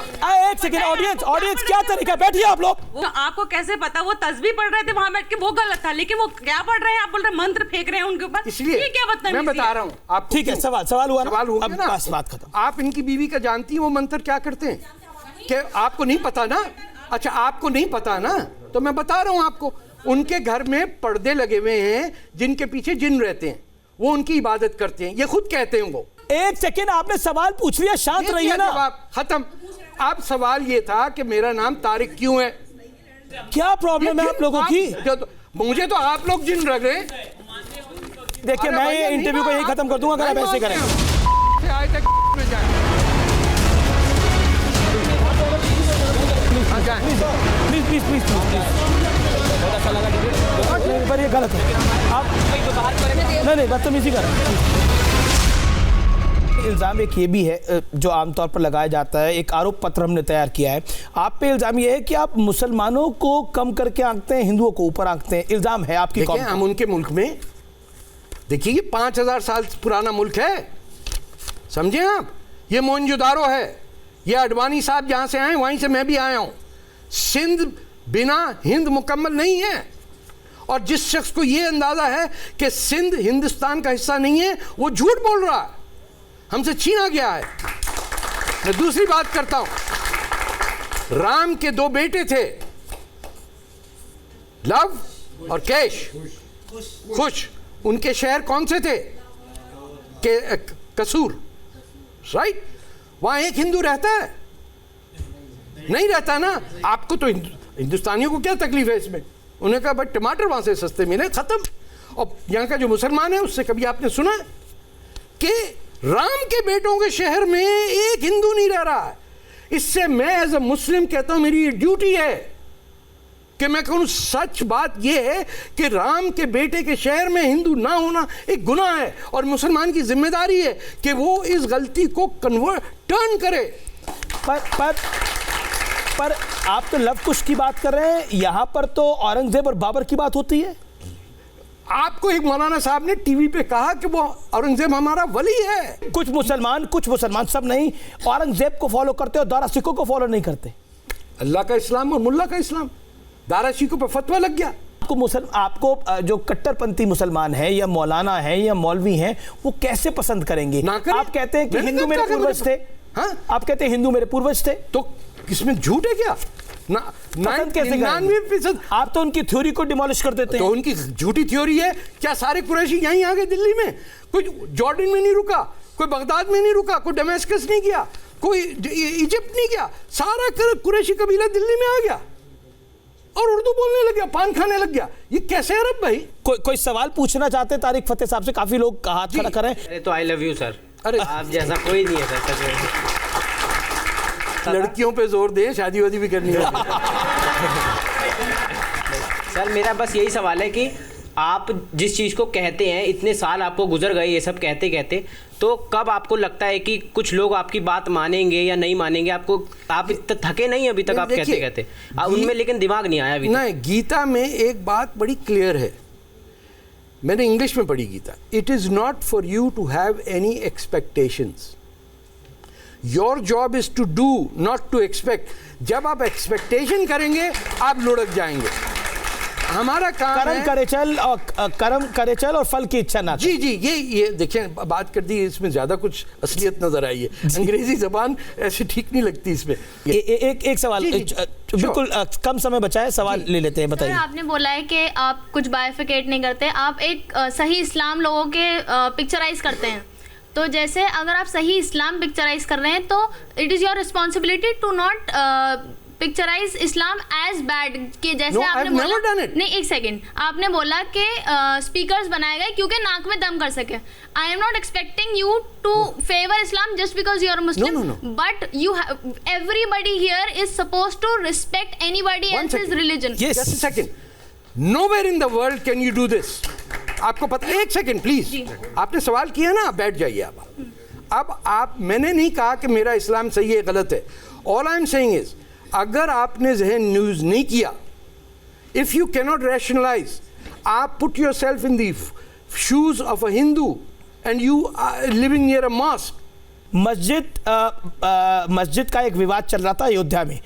एक सेकंड, ऑडियंस क्या तरीका, बैठिए आप लोग। वो आपको कैसे पता? वो तस्बीह पढ़ रहे थे वहां बैठ के, वो गलत था, लेकिन वो क्या पढ़ रहे हैं? आप बोल रहे हैं मंत्र फेंक रहे हैं उनके ऊपर, इसलिए ये क्या बदतमीजी मैं बता रहा हूँ आपको। ठीक है, सवाल हुआ ना? अब बस बात खत्म। आप इनकी बीवी का जानती हैं वो मंत्र क्या करते हैं? कि आपको नहीं पता ना? अच्छा, आपको नहीं पता ना, तो मैं बता रहा हूं आपको। उनके घर में पर्दे लगे हुए हैं जिनके पीछे जिन रहते हैं, वो उनकी इबादत करते हैं, ये खुद कहते हैं वो। एक सेकंड, आपने सवाल पूछ लिया, शांत रहिए ना। जवाब खत्म। आप सवाल ये था कि मेरा नाम तारिक क्यों है? क्या प्रॉब्लम है आप लोगों की? मुझे तो आप लोग जिन रख रहे हैं। देखिए, मैं ये इंटरव्यू को यही खत्म कर दूंगा अगर आप ऐसे करें। आए तक में जाए। प्लीज। बहुत अच्छा लगा, पर ये गलत है। आप नहीं, बदतमीजी कर रहे हैं। इल्ज़ाम एक ये भी है जो आमतौर पर लगाया जाता है, एक आरोप पत्र हमने तैयार किया है आप पे। इल्ज़ाम ये है कि आप मुसलमानों को कम करके आंकते हैं, हिंदुओं को ऊपर आंकते हैं। इल्ज़ाम है आपकी कौम। हम उनके मुल्क में, देखिए, ये 5000 साल पुराना मुल्क है, समझे आप? ये मोहनजोदारो है, ये अडवाणी साहब जहाँ से आए वहीं से मैं भी आया हूँ। सिंध बिना हिंद मुकम्मल नहीं है। और जिस शख्स को ये अंदाजा है कि सिंध हिंदुस्तान का हिस्सा नहीं है, वो झूठ बोल रहा है, हमसे छीना गया है। मैं दूसरी बात करता हूं। राम के 2 बेटे थे, लव और केश, खुश। उनके शहर कौन से थे? कसूर, राइट? वहां एक हिंदू रहता है? नहीं रहता ना। आपको तो हिंदुस्तानियों को क्या तकलीफ है इसमें? उन्हें कहा भाई टमाटर वहां से सस्ते मिले, खत्म। और यहाँ का जो मुसलमान है उससे कभी आपने सुना कि राम के बेटों के शहर में एक हिंदू नहीं रह रहा है? इससे मैं एज अ मुस्लिम कहता हूं मेरी ड्यूटी है कि मैं कहूं सच बात यह है कि राम के बेटे के शहर में हिंदू ना होना एक गुनाह है, और मुसलमान की जिम्मेदारी है कि वो इस गलती को टर्न करे। पर आप तो लव कुश की बात कर रहे हैं, यहां पर तो औरंगजेब और बाबर की बात होती है। आपको एक मौलाना साहब ने टीवी पे कहा कि वो औरंगजेब हमारा वली है। कुछ मुसलमान सब नहीं औरंगजेब को फॉलो करते और दारा सिखों को फॉलो नहीं करते। अल्लाह का इस्लाम और मुल्ला का इस्लाम, दारा सिखों पर फतवा लग गया। आपको जो कट्टरपंथी मुसलमान है या मौलाना है या मौलवी हैं वो कैसे पसंद करेंगे? आप कहते हैं कि हिंदू मेरे पूर्वज थे। हाँ, आप कहते हैं हिंदू मेरे पूर्वज थे, तो इसमें झूठ है क्या? 99% आप तो उनकी थ्योरी को डिमोलिश कर देते हैं। तो उनकी झूठी थ्योरी है। क्या सारे कुरैशी यहीं आ गए दिल्ली में? कोई जॉर्डन में नहीं रुका, कोई बगदाद में नहीं रुका, कोई डमेस्कस नहीं गया, कोई इजिप्ट नहीं गया, सारा कुरैशी कबीला दिल्ली में आ गया और उर्दू बोलने लग गया, पान खाने लग गया। ये कैसे अरब भाई? कोई सवाल पूछना चाहते तारिक फतेह साहब से? काफी लोग हाथ खड़ा कर रहे हैं। अरे तो आई लव यू सर। अरे आप जैसा कोई नहीं है सर। लड़कियों पे जोर दे, शादी वादी भी करनी है। सर मेरा बस यही सवाल है कि आप जिस चीज़ को कहते हैं, इतने साल आपको गुजर गए ये सब कहते कहते, तो कब आपको लगता है कि कुछ लोग आपकी बात मानेंगे या नहीं मानेंगे? आप थके नहीं अभी तक? आप कहते कहते उनमें लेकिन दिमाग नहीं आया अभी तक। नहीं, गीता में एक बात बड़ी क्लियर है, मैंने इंग्लिश में पढ़ी Gita. It is not for you to have any expectations, your job is to do not to expect. जब आप एक्सपेक्टेशन करेंगे आप लुढ़क जाएंगे। हमारा काम कर्म करे चल और फल की इच्छा ना। जी ये देखिए बात कर दी, इसमें ज्यादा कुछ असलियत नजर आई है। अंग्रेजी जबान ऐसे ठीक नहीं लगती इसमें। एक सवाल बिल्कुल कम समय बचा है, सवाल ले लेते हैं, बताइए। आपने बोला है कि आप कुछ बाइफिकेट नहीं करते, आप एक सही इस्लाम लोगों के पिक्चराइज करते हैं। तो जैसे अगर आप सही इस्लाम पिक्चराइज कर रहे हैं तो it is your responsibility to not picturise Islam as bad. कि जैसे आपने बोला, नहीं एक सेकेंड, आपने बोला कि स्पीकर्स बनाए गए क्योंकि नाक में दम कर सके। I am not expecting you to favour Islam just because you are Muslim, but you everybody here is suppose to respect anybody else's religion. Just a second, nowhere in the world can you do this. आपको पता, एक second please, आपने सवाल किया ना, आप बैठ जाइए। अब आप, मैंने नहीं कहा कि मेरा इस्लाम सही है गलत है। All I am saying is, अगर आपने जहन न्यूज नहीं किया, इफ यू कैनॉट रैशनलाइज, आप put your self in the shoes of a Hindu and you living near a mosque. मस्जिद का एक विवाद चल रहा था अयोध्या में।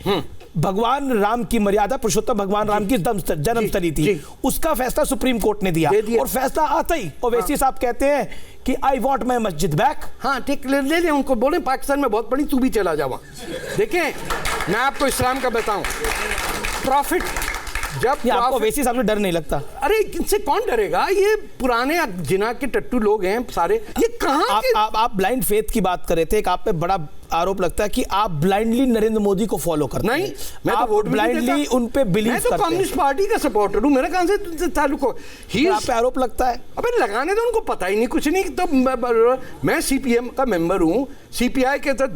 भगवान राम की मर्यादा, पुरुषोत्तम भगवान राम की जन्मस्थली थी, उसका फैसला सुप्रीम कोर्ट ने दिया और फैसला आता ही ओवैसी साहब कहते हैं कि आई वांट माय मस्जिद बैक। हाँ ठीक, ले लें उनको, बोले पाकिस्तान में बहुत बड़ी, तू भी चला जावा। देखें, मैं आपको इस्लाम का बताऊं, प्रॉफिट जब आपको वैसे साहब से डर नहीं लगता? अरे इनसे कौन डरेगा? ये पुराने जिना के टट्टू लोग हैं सारे। ये कहाँ आप ब्लाइंड फेथ की बात कर रहे थे, एक आप पे बड़ा आरोप लगता है कि आप ब्लाइंडली नरेंद्र मोदी को फॉलो करते हैं। नहीं, मैं तो वोट ब्लाइंडली उन पे बिलीव करते हैं। मैं तो कम्युनिस्ट पार्टी का सपोर्टर हूं, मेरा कहां से ताल्लुक हो? आप पे आरोप लगता है? अबे लगाने तो उनको पता ही नहीं, कुछ नहीं। तो मैं सीपीएम का मेंबर हूं, सीपीआई के तहत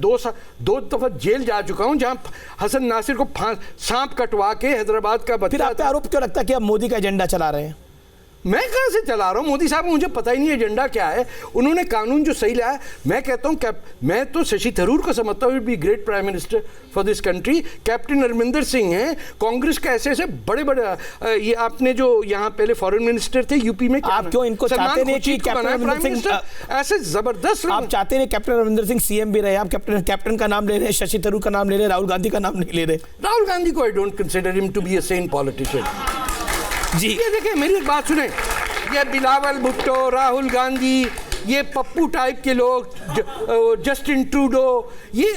दो दफा जेल जा चुका हूं, जहां हसन नासिर को सांप कटवा के हैदराबाद का बच्चा। फिर आप पे आरोप क्यों लगता है कि आप मोदी का एजेंडा चला रहे हैं? मैं कहां से चला रहा हूं? मोदी साहब, मुझे पता ही नहीं एजेंडा क्या है। उन्होंने कानून जो सही लाया, मैं कहता हूं मैं तो शशि थरूर को समझता हूं be great prime minister for this country. Captain Amarinder Singh हैं, कांग्रेस के ऐसे बड़े बड़े, ये आपने जो यहाँ पहले फॉरेन मिनिस्टर थे यूपी में, आप क्यों इनको चाहते नहीं कि कैप्टन अमरिंदर सिंह ऐसे जबरदस्त? आप चाहते नहीं कैप्टन अमरिंदर सिंह सीएम भी रहे? आप कैप्टन का नाम ले रहे हैं, शशि थरूर का नाम ले रहे हैं, राहुल गांधी का नाम नहीं ले रहे। राहुल गांधी को I don't consider him to be a sane politician. जी ये देखिए, मेरी एक बात सुने, ये बिलावल भुट्टो, राहुल गांधी, ये पप्पू टाइप के लोग, जस्टिन ट्रूडो, ये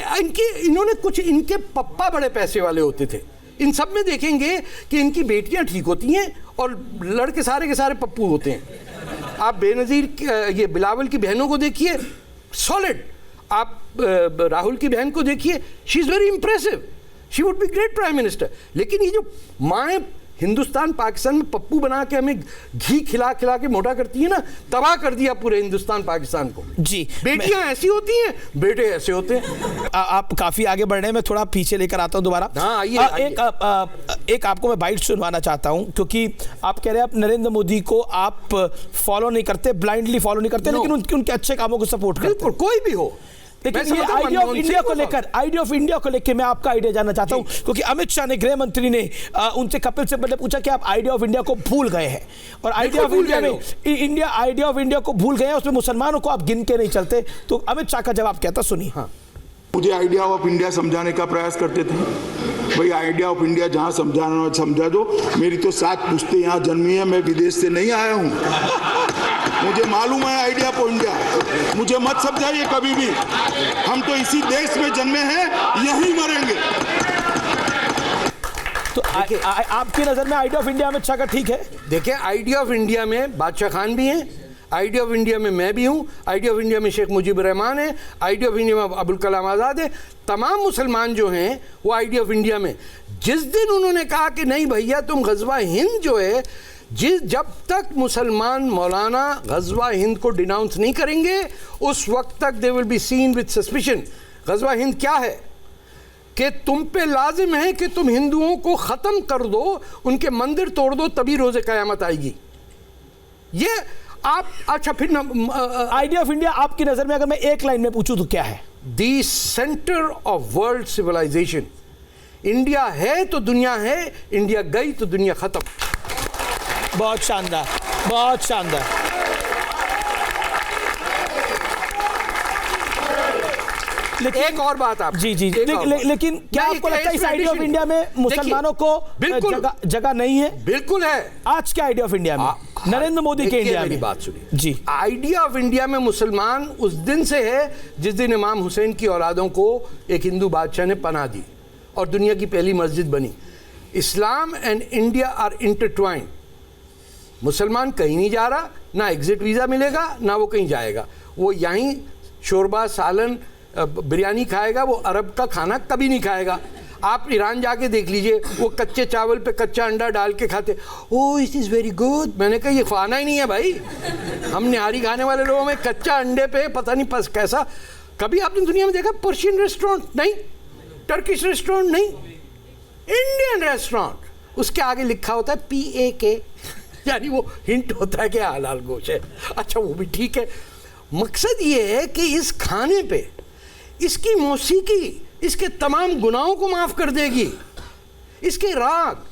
इन्होंने कुछ, इनके पप्पा बड़े पैसे वाले होते थे। इन सब में देखेंगे कि इनकी बेटियां ठीक होती हैं और लड़के सारे के सारे पप्पू होते हैं। आप बेनज़ीर, ये बिलावल की बहनों को देखिए, सॉलिड। आप राहुल की बहन को देखिए, she is very impressive, she would be great prime minister. लेकिन ये जो माएँ हिंदुस्तान पाकिस्तान में पप्पू बना के हमें घी खिला खिला के मोटा करती है ना, तबाह कर दिया पूरे हिंदुस्तान पाकिस्तान को। जी, बेटियां ऐसी होती हैं, बेटे ऐसे होते हैं। आप काफी आगे बढ़ रहे हैं, मैं थोड़ा पीछे लेकर आता हूं दोबारा। हाँ, आइए। एक आपको मैं बाइट सुनवाना चाहता हूं, क्योंकि आप कह रहे हैं आप नरेंद्र मोदी को आप फॉलो नहीं करते, ब्लाइंडली फॉलो नहीं करते, लेकिन उनके अच्छे कामों को सपोर्ट करते। बिल्कुल, कोई भी हो। लेकिन ये आइडिया ऑफ इंडिया को लेकर मैं आपका आइडिया जानना चाहता हूं, क्योंकि अमित शाह ने, गृह मंत्री ने उनसे कपिल सिब्बल ने पूछा कि आप आइडिया ऑफ इंडिया को भूल गए हैं, और आइडिया ऑफ इंडिया को भूल गए हैं, उसमें मुसलमानों को आप गिन के नहीं चलते। तो अमित शाह का जवाब क्या था, सुनिए। हाँ, मुझे आइडिया ऑफ इंडिया समझाने का प्रयास करते थे। भाई आइडिया ऑफ इंडिया जहां समझाना समझा दो, मेरी तो 7 पुश्तें यहाँ जन्मी है, मैं विदेश से नहीं आया हूँ। मुझे मालूम है आइडिया ऑफ इंडिया, मुझे मत समझाइए कभी भी। हम तो इसी देश में जन्मे हैं, यहीं मरेंगे। तो आपकी नजर में idea of India Amit Shah का ठीक है? देखिए, आइडिया ऑफ इंडिया में बादशाह खान भी हैं, आइडिया ऑफ इंडिया में मैं भी हूँ, आइडिया ऑफ इंडिया में शेख मुजीबुर रहमान है, आइडिया ऑफ इंडिया में अबुल कलाम आज़ाद है। तमाम मुसलमान जो हैं वो आइडिया ऑफ इंडिया में। जिस दिन उन्होंने कहा कि नहीं भैया तुम गज़वा हिंद जो है, जब तक मुसलमान मौलाना गज़वा हिंद को डिनाउंस नहीं करेंगे, उस वक्त तक they will be seen with suspicion. गज़वा हिंद क्या है कि तुम पे लाजिम है कि तुम हिंदुओं को ख़त्म कर दो, उनके मंदिर तोड़ दो, तभी रोज़े क़यामत आएगी। ये आप अच्छा फिर आइडिया ऑफ इंडिया आपकी नज़र में अगर मैं एक लाइन में पूछूं तो क्या है? The centre of world civilisation. India है तो दुनिया है, इंडिया गई तो दुनिया ख़त्म। बहुत शानदार, बहुत शानदार। लेकिन एक और बात आप लेकिन क्या आपको लगता है इस आइडिया ऑफ इंडिया में मुसलमानों को बिल्कुल जगह नहीं है? बिल्कुल है। आज क्या आइडिया ऑफ इंडिया में, नरेंद्र मोदी के इंडिया में? बात सुनिए जी। आइडिया ऑफ इंडिया में मुसलमान उस दिन से है जिस दिन इमाम हुसैन की औलादों को एक हिंदू बादशाह ने पनाह दी और दुनिया की पहली मस्जिद बनी। Islam and India are intertwined. मुसलमान कहीं नहीं जा रहा, ना एग्जिट वीज़ा मिलेगा, ना वो कहीं जाएगा। वो यहीं शोरबा, सालन, बिरयानी खाएगा, वो अरब का खाना कभी नहीं खाएगा। आप ईरान जाके देख लीजिए, वो कच्चे चावल पे कच्चा अंडा डाल के खाते। Oh it is very good. मैंने कहा ये खाना ही नहीं है भाई। हम निहारी खाने वाले लोगों में कच्चा अंडे पे पता नहीं कैसा। कभी आपने दुनिया में देखा पर्शियन रेस्टोरेंट? नहीं। Turkish restaurant? नहीं। इंडियन रेस्टोरेंट, उसके आगे लिखा होता है PAK, यानी वो हिंट होता है कि हलाल गोश्त है। अच्छा वो भी ठीक है। मकसद ये है कि इस खाने पे इसकी मौसीकी इसके तमाम गुनाहों को माफ कर देगी, इसके राग।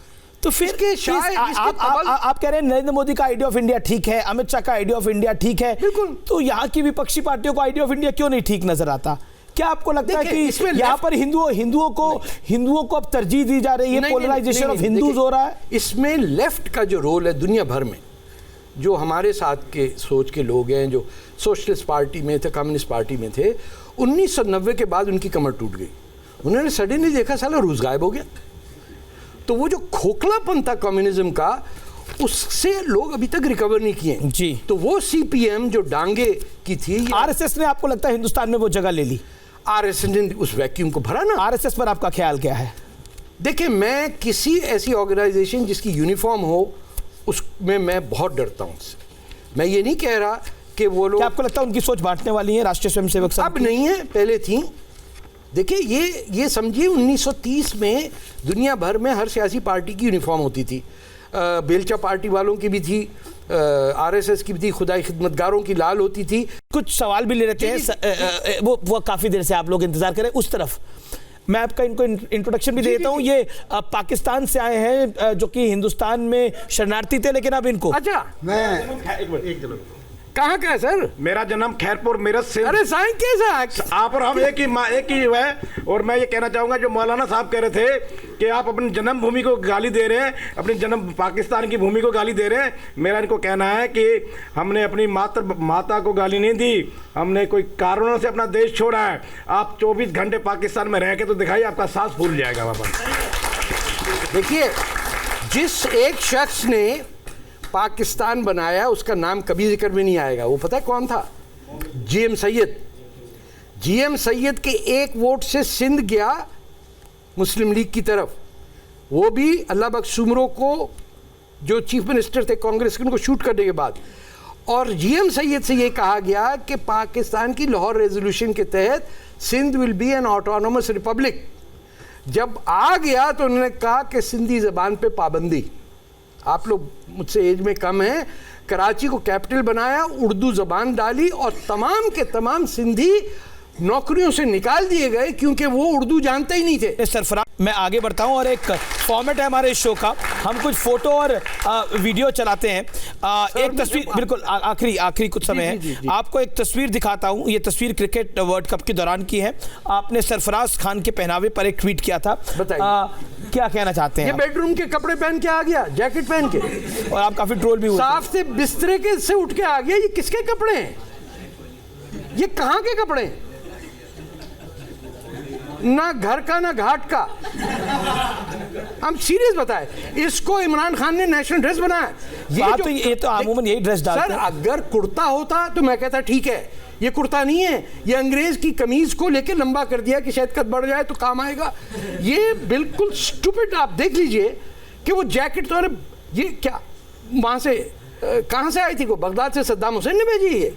तो फिर के शायद आप कह रहे हैं नरेंद्र मोदी का आइडिया ऑफ इंडिया ठीक है, अमित शाह का आइडिया ऑफ इंडिया ठीक है, बिल्कुल। तो यहाँ की विपक्षी पार्टियों को आइडिया ऑफ इंडिया क्यों नहीं ठीक नजर आता? क्या आपको लगता है कि यहाँ पर हिंदुओं को अब तरजीह दी जा रही है, पोलराइजेशन ऑफ हिंदूज हो रहा है? इसमें लेफ्ट का जो रोल है दुनिया भर में, जो हमारे साथ के सोच के लोग हैं, जो सोशलिस्ट पार्टी में थे, कम्युनिस्ट पार्टी में थे, 1990 के बाद उनकी कमर टूट गई। उन्होंने सडनली देखा साला रूस गायब हो गया। तो वो जो खोखलापन था कम्युनिज्म का, उससे लोग अभी तक रिकवर नहीं किए जी। तो वो CPM जो डांगे की थी, RSS ने आपको लगता है हिंदुस्तान में वो जगह ले ली? RSS ने उस वैक्यूम को भरा ना। RSS पर आपका ख्याल क्या है? देखिए, मैं किसी ऐसी ऑर्गेनाइजेशन जिसकी यूनिफॉर्म हो उसमें मैं बहुत डरता हूँ उससे। मैं ये नहीं कह रहा कि वो लोग, क्या आपको लगता है उनकी सोच बांटने वाली है राष्ट्रीय स्वयंसेवक संघ? अब नहीं है, पहले थी। देखिए ये समझिए 1930 में दुनिया भर में हर सियासी पार्टी की यूनिफॉर्म होती थी। बेलचा पार्टी वालों की भी थी, RSS की भी थी, खुदाई खिदमतगारों की लाल होती थी। कुछ सवाल भी ले लेते हैं, वो काफ़ी देर से आप लोग इंतजार करें उस तरफ। मैं आपका इनको इंट्रोडक्शन भी देता हूँ। ये पाकिस्तान से आए हैं जो कि हिंदुस्तान में शरणार्थी थे, लेकिन अब इनको अच्छा मैं कहाँ का है सर? मेरा जन्म खैरपुर मेरठ से। अरे साईं कैसा आप और हम एक ही है। और मैं ये कहना चाहूँगा, जो मौलाना साहब कह रहे थे कि आप अपनी जन्मभूमि को गाली दे रहे हैं, अपनी जन्म पाकिस्तान की भूमि को गाली दे रहे हैं, मेरा इनको कहना है कि हमने अपनी माता को गाली नहीं दी, हमने कोई कारणों से अपना देश छोड़ा है। आप 24 घंटे पाकिस्तान में रह के तो दिखाइए, आपका सांस फूल जाएगा वापस। देखिए, जिस एक शख्स ने पाकिस्तान बनाया उसका नाम कभी जिक्र में नहीं आएगा। वो पता है कौन था? GM सैयद। GM सैयद के एक वोट से सिंध गया मुस्लिम लीग की तरफ, वो भी अल्लाह बख्श सुमरो को जो चीफ मिनिस्टर थे कांग्रेस के, उनको शूट करने के बाद। और जीएम सैयद से ये कहा गया कि पाकिस्तान की लाहौर रेजोल्यूशन के तहत Sindh will be an autonomous republic. जब आ गया तो उन्होंने कहा कि सिंधी ज़बान पे पाबंदी, आप लोग मुझसे एज में कम हैं, कराची को कैपिटल बनाया, उर्दू ज़बान डाली और तमाम के तमाम सिंधी नौकरियों से निकाल दिए गए क्योंकि वो उर्दू जानते ही नहीं थे। सरफराज, मैं आगे बढ़ता हूं और एक फॉर्मेट है हमारे शो का, हम कुछ फोटो और वीडियो चलाते हैं। एक तस्वीर, बिल्कुल आखिरी कुछ समय है, आपको एक तस्वीर दिखाता हूं। ये तस्वीर क्रिकेट वर्ल्ड कप के दौरान की है। आपने सरफराज खान के पहनावे पर एक ट्वीट किया था, बताइए क्या कहना चाहते हैं? ये बेडरूम के कपड़े पहन के आ गया, जैकेट पहन के, और आप काफी ट्रोल भी हुए। साफ से बिस्तरे के से उठ के आ गया। ये किसके कपड़े हैं? ये कहां के कपड़े हैं? ना घर का ना घाट का। हम सीरियस बताएं, इसको इमरान खान ने नेशनल ड्रेस बनाया। ये तो अमूमन यही ड्रेस डालते हैं। सर, अगर कुर्ता होता तो मैं कहता ठीक है, ये कुर्ता नहीं है, ये अंग्रेज की कमीज को लेकर लंबा कर दिया कि शायद कद बढ़ जाए तो काम आएगा। ये बिल्कुल स्टूपिड। आप देख लीजिए कि वो जैकेट तो, ये क्या वहां से कहां से आई थी? को बगदाद से सद्दाम हुसैन ने भेजी है।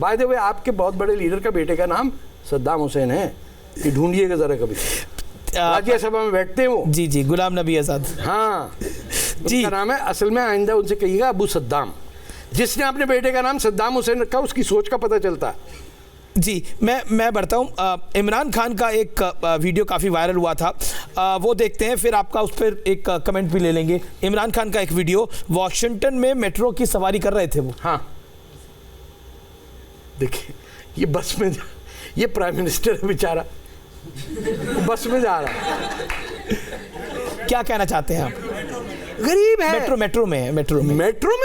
बाय द वे, आपके बहुत बड़े लीडर का बेटे का नाम सद्दाम हुसैन है, ये ढूंढिएगा जरा कभी, राज्यसभा में बैठते हैं वो। जी, गुलाम नबी आजाद, हाँ जी उनका नाम है। असल में आइंदा उनसे कहिएगा अबू सद्दाम। जिसने अपने बेटे का नाम सद्दाम हुसैन रखा, उसकी सोच का पता चलता है। जी, मैं बढ़ता हूँ। इमरान खान का एक वीडियो काफ़ी वायरल हुआ था, वो देखते हैं, फिर आपका उस पर एक कमेंट भी ले लेंगे। इमरान खान का एक वीडियो, वॉशिंगटन में मेट्रो की सवारी कर रहे थे वो। हाँ, देखिए ये बस में, ये प्राइम मिनिस्टर है बेचारा, बस में जा रहा है। क्या कहना चाहते हैं आप? गरीब है, मेट्रो में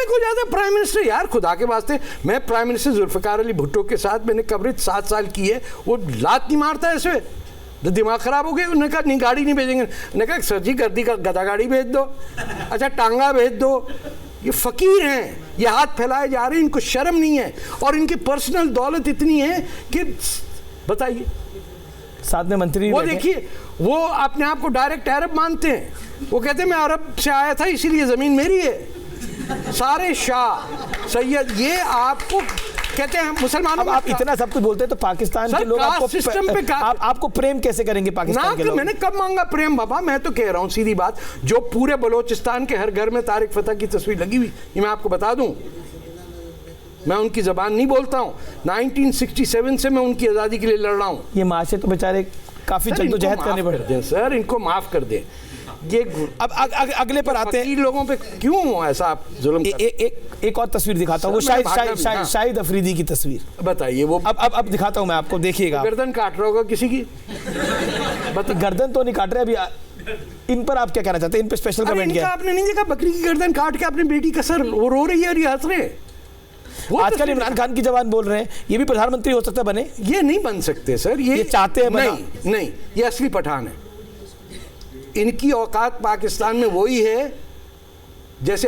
को जाता है प्राइम मिनिस्टर। यार खुदा के वास्ते, मैं प्राइम मिनिस्टर जुल्फिकार अली भुट्टो के साथ मैंने कवरेज 7 साल की है, वो लात नहीं मारता ऐसे, तो दिमाग खराब हो गया। उन्होंने कहा नहीं गाड़ी नहीं भेजेंगे। उन्होंने कहा सर जी गर्दी का गधा गाड़ी भेज दो, अच्छा टांगा भेज दो। ये फकीर हैं, ये हाथ फैलाए जा रहे हैं, इनको शर्म नहीं है और इनकी पर्सनल दौलत इतनी है कि बताइए। साथ में मंत्री, वो देखिए, वो अपने आप को डायरेक्ट अरब मानते हैं। वो कहते हैं मैं अरब से आया था इसीलिए जमीन मेरी है। सारे शाह सैयद, ये आपको कहते हैं मुसलमानों। अब आप इतना सब कुछ बोलते हैं तो पाकिस्तान के लोग आपको सिस्टम पे आपको प्रेम कैसे करेंगे पाकिस्तान के लोग? मैंने कब मांगा प्रेम बाबा? मैं तो कह रहा हूँ सीधी बात, जो पूरे बलोचिस्तान के हर घर में तारिक फतह की तस्वीर लगी हुई, ये मैं आपको बता दूं। मैं उनकी जबान नहीं बोलता हूँ, 1967 से मैं उनकी आज़ादी के लिए लड़ रहा हूँ। ये माशे तो बेचारे काफ़ी जद्दोजहद करने पड़ते हैं। सर इनको माफ़ कर दें। ये अब अगले पर आते हैं, लोगों पे क्यों ऐसा आप जुल्म एक और तस्वीर दिखाता हूँ, वो शाहिद अफरीदी की तस्वीर। बताइए वो। अब दिखाता हूँ मैं आपको, देखिएगा। गर्दन काट रहा होगा किसी की? गर्दन तो नहीं काट रहे अभी। इन पर आप क्या कहना चाहते हैं? इन पर स्पेशल कमेंट क्या? आपने नहीं देखा बकरी की गर्दन काट के अपनी बेटी का सर, वो रो रही है और ये हंस रहे हैं। आजकल इमरान खान की जबान बोल रहे हैं, ये भी प्रधानमंत्री हो सकता है बने। ये नहीं बन सकते सर, ये चाहते हैं बना। नहीं, ये असली पठान है। इनकी औकात पाकिस्तान में वही है जैसे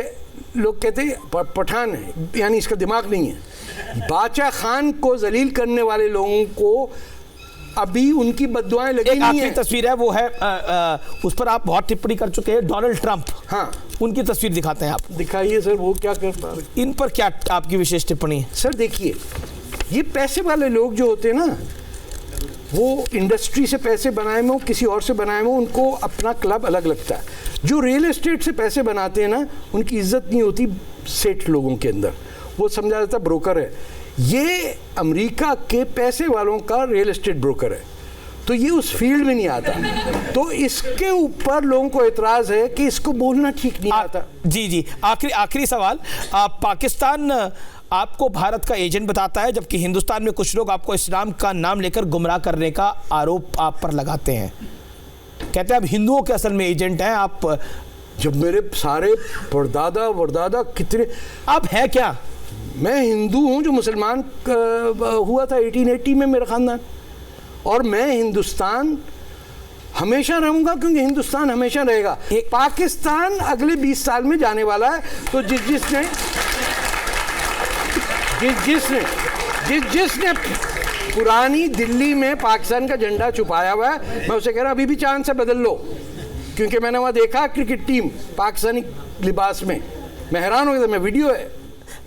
लोग कहते हैं पठान है, यानी इसका दिमाग नहीं है। बादशाह खान को जलील करने वाले लोगों को अभी उनकी बद्दुआएं लगी नहीं है। तस्वीर है वो है, उस पर आप बहुत टिप्पणी कर चुके हैं, डोनाल्ड ट्रंप। हाँ, उनकी तस्वीर दिखाते हैं आप। दिखाइए सर, वो क्या कर पा रहे। इन पर क्या आपकी विशेष टिप्पणी है? सर देखिए, ये पैसे वाले लोग जो होते हैं ना, वो इंडस्ट्री से पैसे बनाए में हो, किसी और से बनाए में हो, उनको अपना क्लब अलग लगता है। जो रियल एस्टेट से पैसे बनाते हैं ना, उनकी इज्जत नहीं होती सेठ लोगों के अंदर, वो समझा जाता है ब्रोकर है। ये अमेरिका के पैसे वालों का रियल एस्टेट ब्रोकर है, तो ये उस फील्ड में नहीं आता। तो इसके ऊपर लोगों को एतराज़ है कि इसको बोलना ठीक नहीं आता। जी, आखिरी सवाल। पाकिस्तान आपको भारत का एजेंट बताता है, जबकि हिंदुस्तान में कुछ लोग आपको इस्लाम का नाम लेकर गुमराह करने का आरोप आप पर लगाते हैं। कहते हैं आप हिंदुओं के असल में एजेंट हैं आप। जब मेरे सारे परदादा वरदादा कितने, आप है क्या? मैं हिंदू हूँ जो मुसलमान हुआ था 1880 में मेरा ख़ानदान, और मैं हिंदुस्तान हमेशा रहूँगा क्योंकि हिंदुस्तान हमेशा रहेगा। पाकिस्तान अगले 20 साल में जाने वाला है, तो जिसने पुरानी दिल्ली में पाकिस्तान का झंडा छुपाया हुआ है। मैं उसे कह रहा अभी भी चांद से बदल लो, क्योंकि मैंने वहाँ देखा क्रिकेट टीम पाकिस्तानी लिबास में, मैं हैरान हो गया, मैं वीडियो है।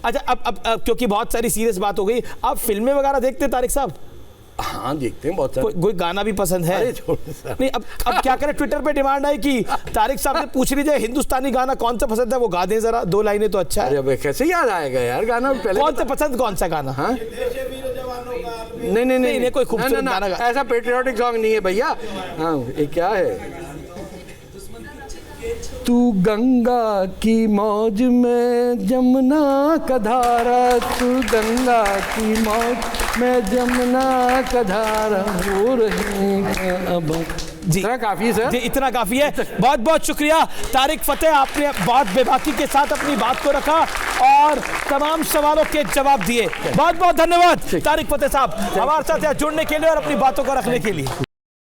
अच्छा, अब क्योंकि बहुत सारी सीरियस बात हो गई, आप फिल्में वगैरह देखते हैं तारिक साहब? हाँ देखते हैं बहुत सारे। कोई गाना भी पसंद है? नहीं, अब क्या करें, ट्विटर पे डिमांड है कि तारिक साहब से पूछ लीजिए हिंदुस्तानी गाना कौन सा पसंद है, वो गा दें जरा, 2 लाइनें तो अच्छा है। अरे कैसे याद आएगा यार गाना, पहले कौन सा पसंद, कौन सा गाना? हाँ नहीं कोई खूबसूरत गाना, ऐसा पेट्रियोटिक सॉन्ग नहीं है भैया। हाँ ये क्या है, तू गंगा की मौज में जमुना का धारा, तू गंगा की मौज में जमुना का धारा हो रही अब। जी इतना काफी सर, जी इतना काफी है। बहुत बहुत शुक्रिया तारिक फतेह, आपने बहुत बेबाकी के साथ अपनी बात को रखा और तमाम सवालों के जवाब दिए। बहुत बहुत धन्यवाद तारिक फतेह साहब हमारे साथ यहाँ जुड़ने के लिए और अपनी बातों को रखने के लिए।